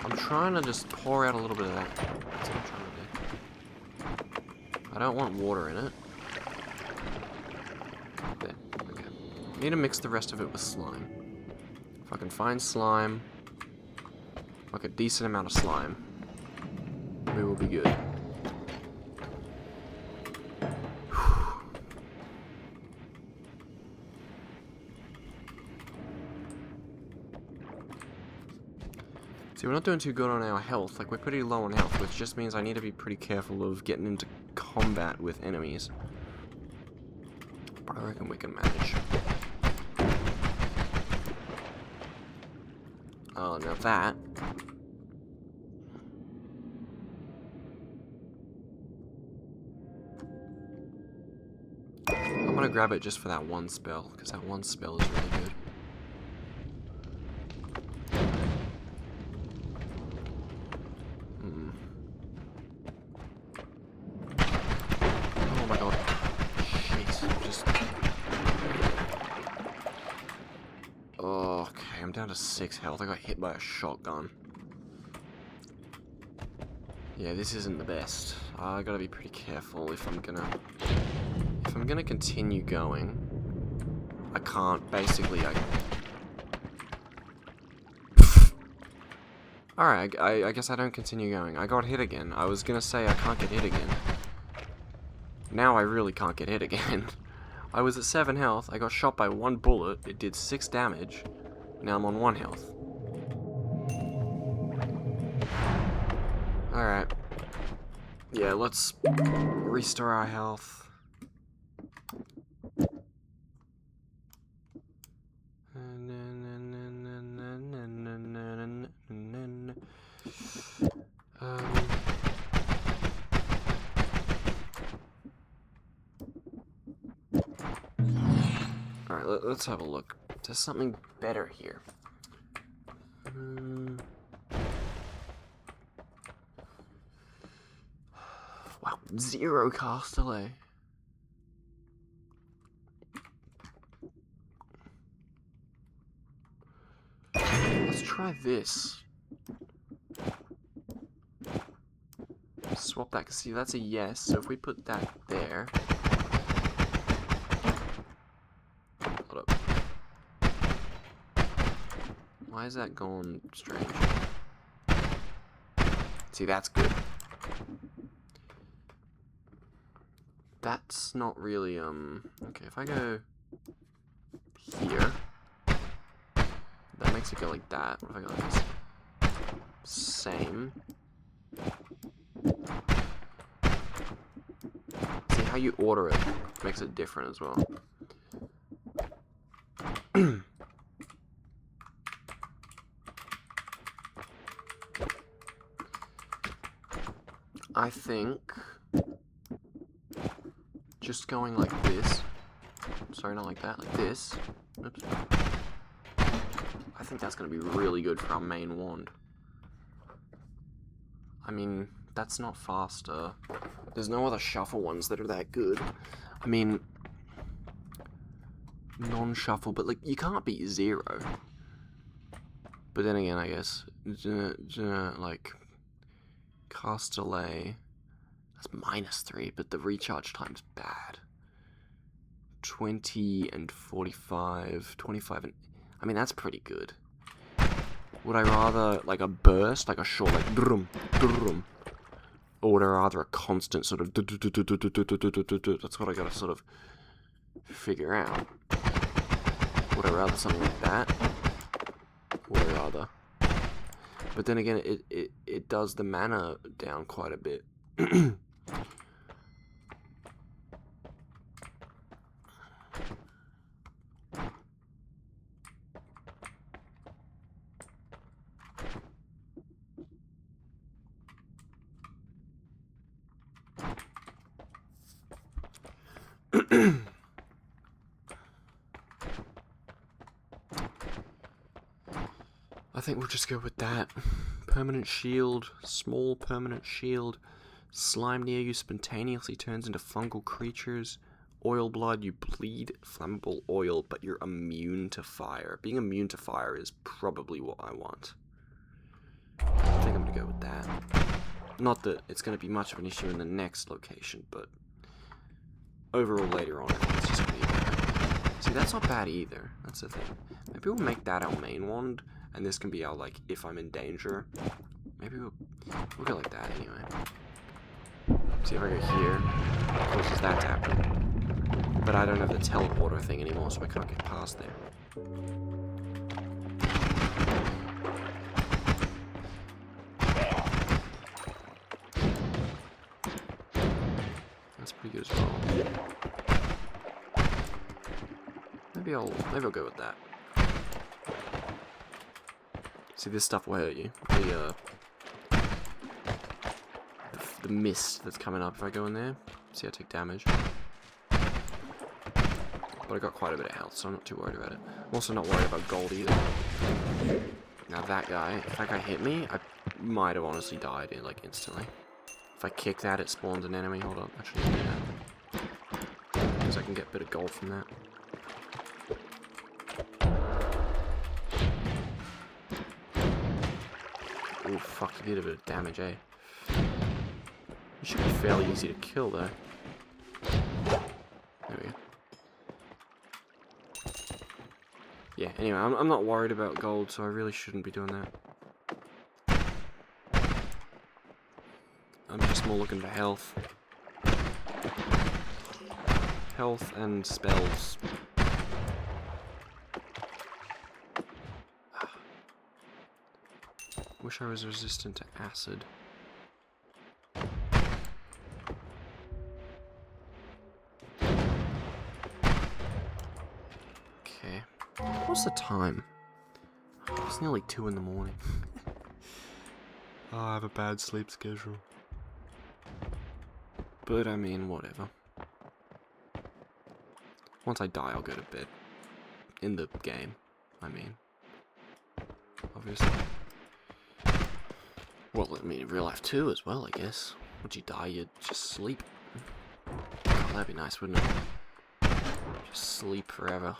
I'm trying to just pour out a little bit of that. That's what I'm trying to do. I don't want water in it. There. Okay. Need to mix the rest of it with slime. If I can find slime. like a decent amount of slime, we will be good. See, we're not doing too good on our health. Like, we're pretty low on health, which just means I need to be pretty careful of getting into combat with enemies. But I reckon we can manage. Oh, now that... I'm gonna grab it just for that one spell, because that one spell is really good. Oh my god. Shit. Just... Oh, okay, I'm down to 6 health. I got hit by a shotgun. Yeah, this isn't the best. I gotta be pretty careful if I'm gonna continue going. I can't, basically, Alright, I guess I don't continue going. I got hit again. I was gonna say I can't get hit again. Now I really can't get hit again. I was at 7 health, I got shot by 1 bullet, it did 6 damage. Now I'm on 1 health. Alright. Yeah, let's restore our health. Alright, let's have a look. There's something better here. Wow, 0 cast delay. Let's try this. Swap that, because see, that's a yes, so if we put that there... Hold up. Why is that going strange? See, that's good. That's not really, okay, if I go here, that makes it go like that. What if I go like this? Same. See, how you order it makes it different as well. I think just going like this, sorry, not like that, like this, oops. I think that's going to be really good for our main wand. I mean, that's not faster. There's no other shuffle ones that are that good. I mean, non-shuffle, but like, you can't beat 0. But then again, I guess, like, cast delay, that's -3, but the recharge time's bad. 20 and 45, 25 and... I mean, that's pretty good. Would I rather, like, a burst, like a short, like, drum, drum, or would I rather a constant sort of... That's what I gotta sort of figure out. Would I rather something like that? Would I rather? But then again, it does the mana down quite a bit. I think we'll just go with that. Permanent shield, small permanent shield. Slime near you spontaneously turns into fungal creatures. Oil blood, you bleed flammable oil, but you're immune to fire. Being immune to fire is probably what I want. I think I'm gonna go with that. Not that it's gonna be much of an issue in the next location, but overall later on, I think it's just gonna be better. See, that's not bad either. That's the thing. Maybe we'll make that our main wand, and this can be our, like, if I'm in danger. Maybe we'll go like that anyway. See if I go here. Causes that to happen. But I don't have the teleporter thing anymore, so I can't get past there. That's pretty good as well. Maybe I'll go with that. See, this stuff will hurt you. The mist that's coming up if I go in there. See, I take damage. But I got quite a bit of health, so I'm not too worried about it. I'm also not worried about gold either. Now that guy, if that guy hit me, I might have honestly died like instantly. If I kick that, it spawns an enemy. Hold on, actually, do that. Because I can get a bit of gold from that. Oh fuck, he did a bit of damage, eh? He should be fairly easy to kill, though. There we go. Yeah, anyway, I'm not worried about gold, so I really shouldn't be doing that. I'm just more looking for health. Health and spells. Wish I was resistant to acid. Okay. What's the time? It's nearly 2 in the morning. Oh, I have a bad sleep schedule. But I mean, whatever. Once I die, I'll go to bed. In the game, I mean. Obviously. Well, I mean, in real life too, as well, I guess. Once you die, you just sleep. Oh, that'd be nice, wouldn't it? Just sleep forever.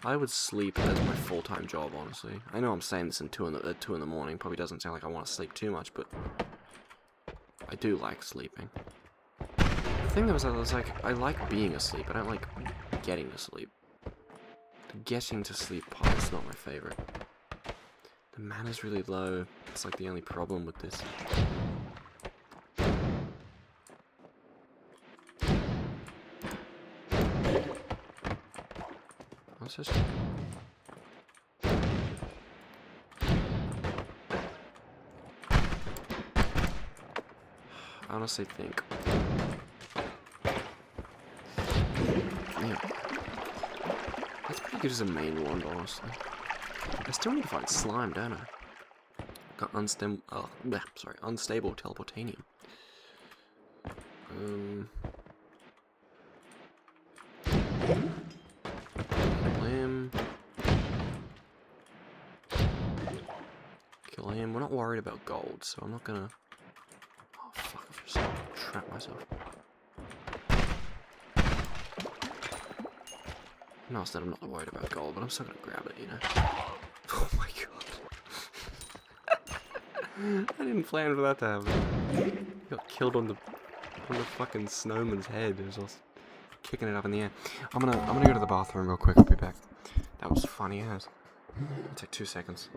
I would sleep as my full-time job, honestly. I know I'm saying this at 2 in the morning. Probably doesn't sound like I want to sleep too much, but I do like sleeping. The thing that was, I was like, I like being asleep. I don't like getting to sleep. The getting to sleep part is not my favorite. The mana's really low. It's like the only problem with this. What's this? I honestly think. Yeah. That's pretty good as a main wand, honestly. I still need to find slime, don't I? Got unstable teleportanium. Kill him. We're not worried about gold, so I'm not gonna. Oh fuck! I've just trapped myself. No, I said I'm not worried about gold, but I'm still gonna grab it, you know. Oh my god. I didn't plan for that to happen. He got killed on the fucking snowman's head. It was just kicking it up in the air. I'm gonna go to the bathroom real quick, I'll be back. That was funny as. It'll take 2 seconds.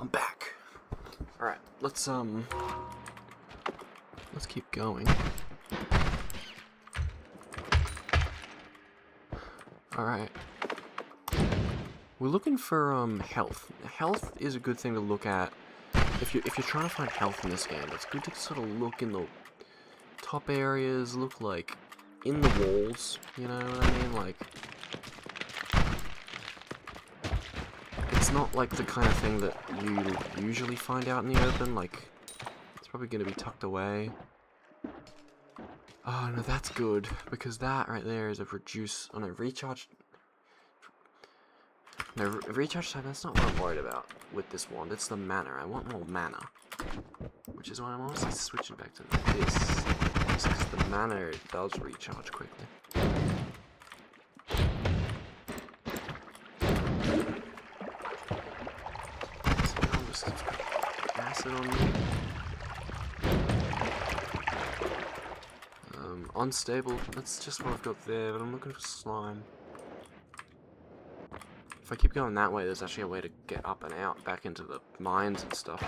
I'm back. Alright, let's keep going. Alright. We're looking for health. Health is a good thing to look at if you're trying to find health in this game, it's good to sort of look in the top areas, look like in the walls, you know what I mean? Like, it's not like the kind of thing that you usually find out in the open, like, it's probably going to be tucked away. Oh, no, that's good, because that right there is a reduce, oh no, recharge, no, recharge time, that's not what I'm worried about with this wand, it's the mana, I want more mana, which is why I'm honestly switching back to this, because the mana does recharge quickly. So I'll just put acid on me. Unstable, that's just what I've got there, but I'm looking for slime. If I keep going that way, there's actually a way to get up and out, back into the mines and stuff.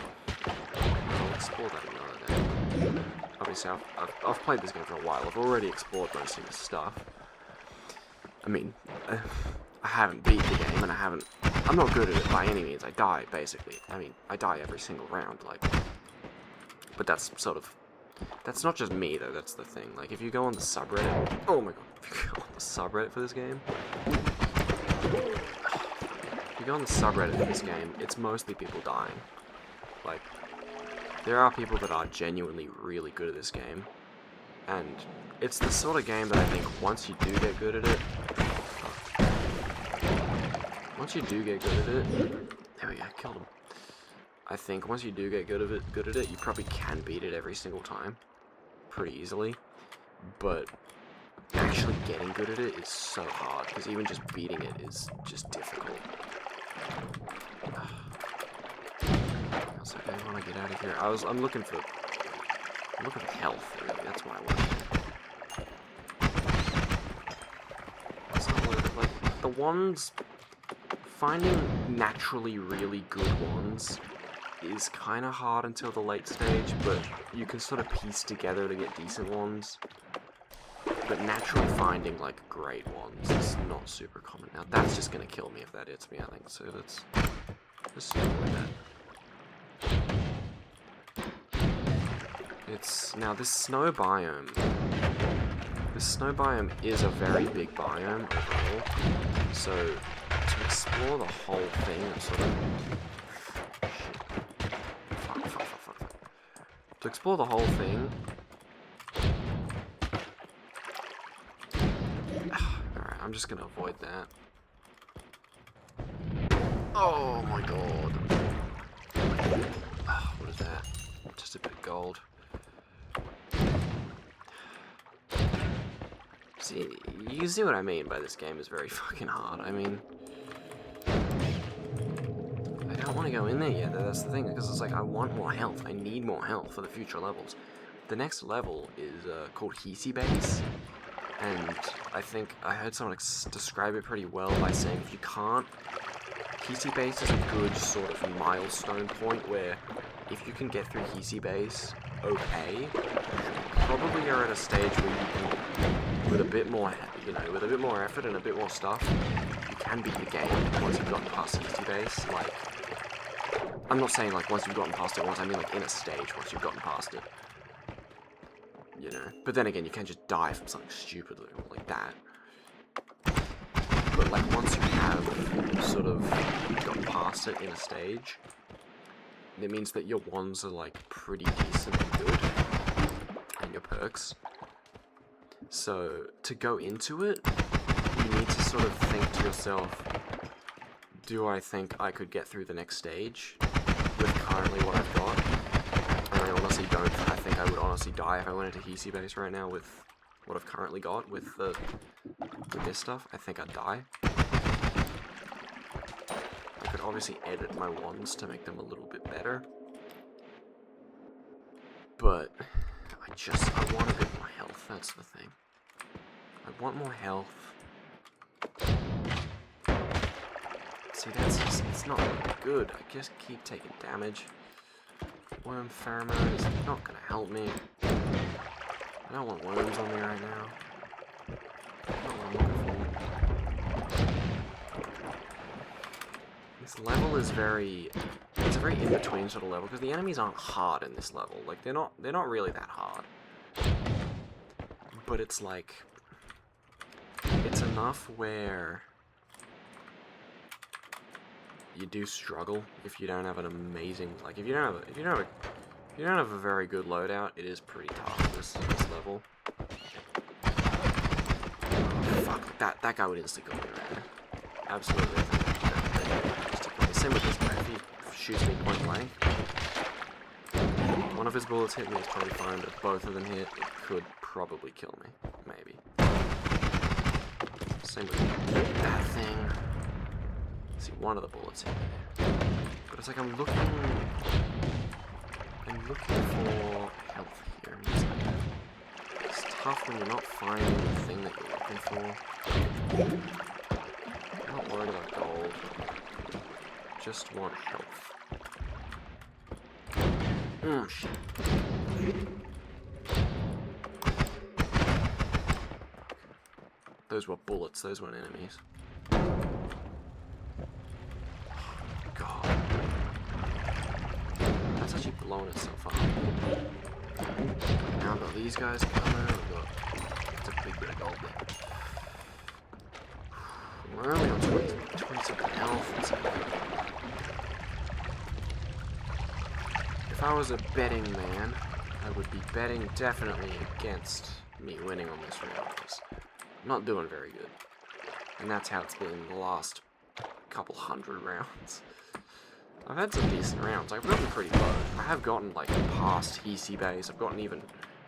I'll explore that another day. Obviously, I've played this game for a while, I've already explored most of this stuff. I mean, I haven't beat the game, and I'm not good at it by any means, I die, basically. I mean, I die every single round, like, but that's sort of, that's not just me, though, that's the thing. Like, if you go on the subreddit, oh my god, if you go on the subreddit for this game, if you go on the subreddit for this game, it's mostly people dying. Like, there are people that are genuinely really good at this game, and it's the sort of game that I think once you do get good at it, there we go, killed him. I think once you do get good at it, you probably can beat it every single time, pretty easily, but actually getting good at it is so hard, because even just beating it is just difficult. It's okay, I want to get out of here. I'm looking for health, really, that's what I want. It's not worth it. Like, the wands, finding naturally really good wands is kind of hard until the late stage, but you can sort of piece together to get decent ones. But naturally finding, like, great ones is not super common. Now, that's just gonna kill me if that hits me, I think, so let's just avoid that. Now, this snow biome is a very big biome overall, so to explore the whole thing and sort of... To explore the whole thing... Alright, I'm just gonna avoid that. Oh my god. What is that? Just a bit of gold. See, you can see what I mean by this game is very fucking hard. I mean... I don't want to go in there yet, that's the thing, because it's like, I want more health. I need more health for the future levels. The next level is called Hisi Base, and I think I heard someone describe it pretty well by saying if you can't... Hisi Base is a good sort of milestone point where if you can get through Hisi Base okay, probably are at a stage where you can, with a bit more, you know, with a bit more effort and a bit more stuff, you can beat the game once you've gotten past Hisi Base. Like, I'm not saying like once you've gotten past it once, I mean like in a stage once you've gotten past it. You know, but then again, you can't just die from something stupid like that. But like once you have sort of gotten past it in a stage, it means that your wands are like pretty decent and good, and your perks. So to go into it, you need to sort of think to yourself, do I think I could get through the next stage with currently what I've got? And I honestly don't. I think I would honestly die if I went into Hisi Base right now with what I've currently got with this stuff. I think I'd die. I could obviously edit my wands to make them a little bit better, but I want a bit more health, that's the thing. I want more health. See, that's just, it's not really good. I just keep taking damage. Worm pheromone is not gonna help me. I don't want worms on me right now. Not what I'm looking for. This level is it's a very in between sort of level because the enemies aren't hard in this level. Like they're not really that hard. But it's like it's enough where you do struggle if you don't have an amazing if you don't have a very good loadout. It is pretty tough this level. Fuck, that guy would instantly go me right there. Absolutely. Same with this guy. If he shoots me point blank, one of his bullets hit me, it's probably fine, but if both of them hit, it could probably kill me. Maybe. Same with that thing. See, one of the bullets hit me. But it's like I'm looking for health here. It's tough when you're not finding the thing that you're looking for. I'm not worried about gold. Just want health. Shit. Those were bullets, those weren't enemies. God. That's actually blown itself up. Now I've got these guys coming, it's a big bit of gold there. We're only on 27 health. If I was a betting man, I would be betting definitely against me winning on this round. I'm not doing very good. And that's how it's been the last couple hundred rounds. I've had some decent rounds. I've gotten pretty low. I have gotten like past Hisi base. I've gotten even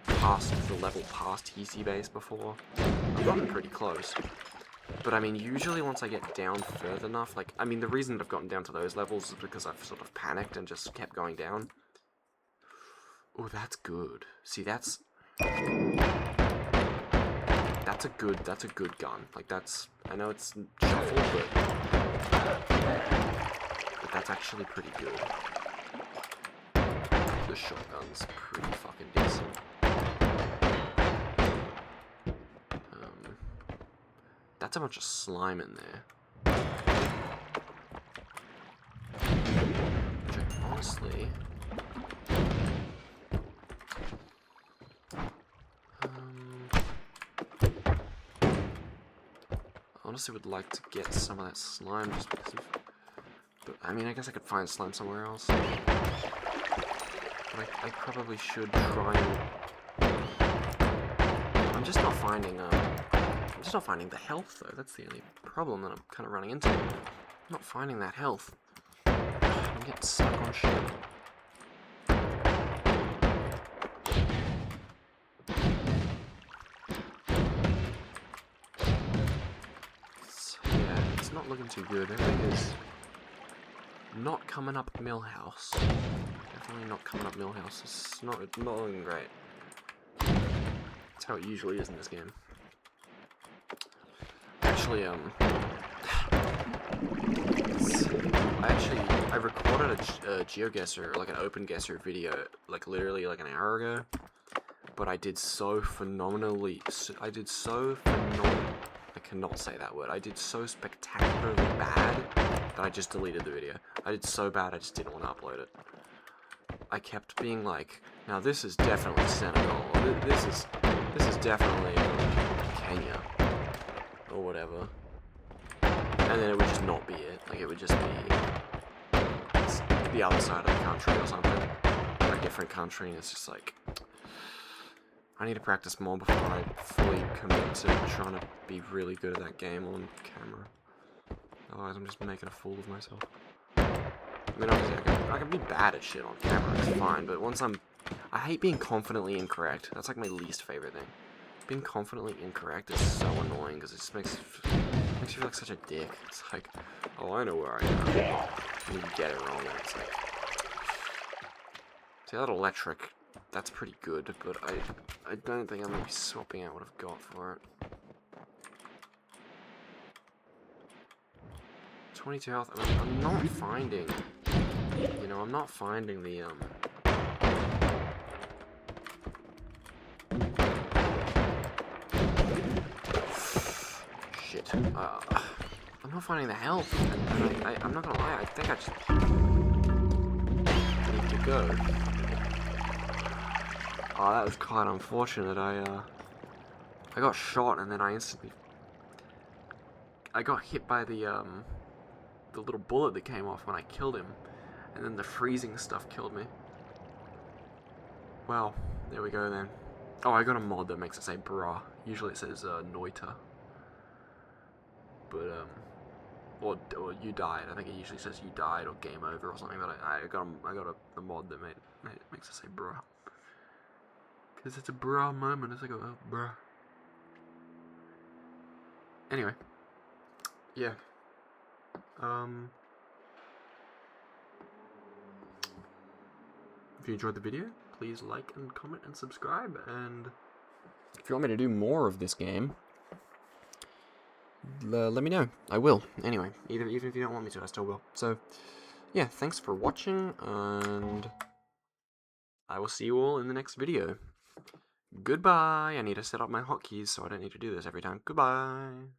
past the level past Hisi base before. I've gotten pretty close. But I mean, usually once I get down further enough, like, I mean, the reason that I've gotten down to those levels is because I've sort of panicked and just kept going down. Oh, that's good. See, that's a good gun. Like, that's, I know it's shuffled, but that's actually pretty good. The shotgun's pretty fucking decent. That's a bunch of slime in there. Which I honestly... honestly would like to get some of that slime just because of... But, I mean, I guess I could find slime somewhere else. But I probably should try and... I'm just not finding the health, though. That's the only problem that I'm kind of running into. I'm not finding that health. I'm getting stuck on shit. So, yeah, it's not looking too good. Everything is not coming up Millhouse. Definitely not coming up Millhouse. It's not looking great. That's how it usually is in this game. Actually, I recorded a GeoGuessr, like an OpenGuessr video, like literally like an hour ago, but I did so phenomenally, I cannot say that word, I did so spectacularly bad that I just deleted the video. I did so bad I just didn't want to upload it. I kept being like, now this is definitely Senegal, this is definitely Kenya. Or whatever, and then it would just not be it. Like, it would just be the other side of the country or something, or a different country, and it's just like, I need to practice more before I fully commit to trying to be really good at that game on camera. Otherwise, I'm just making a fool of myself. I mean, obviously, I can be bad at shit on camera, it's fine, but once I hate being confidently incorrect. That's like my least favorite thing. Being confidently incorrect is so annoying because it just makes you feel like such a dick. It's like, oh, I know where I am. And you get it wrong, and it's like... See, that electric, that's pretty good, but I don't think I'm going to be swapping out what I've got for it. 22 health. I mean, I'm not finding... You know, I'm not finding the, Shit. I'm not finding the health. I'm not gonna lie, I think I just... to go. Oh, that was quite unfortunate. I got shot and then I got hit by the little bullet that came off when I killed him, and then the freezing stuff killed me. Well, there we go then. Oh, I got a mod that makes it say bruh. Usually it says Noita. But or you died. I think it usually says you died or game over or something. But I got a mod that makes it say bruh. Because it's a bruh moment. It's like a bruh. Anyway. Yeah. If you enjoyed the video, please like and comment and subscribe. And if you want me to do more of this game, let me know. I will. Anyway, even if you don't want me to, I still will. So, yeah, thanks for watching, and I will see you all in the next video. Goodbye. I need to set up my hotkeys so I don't need to do this every time. Goodbye.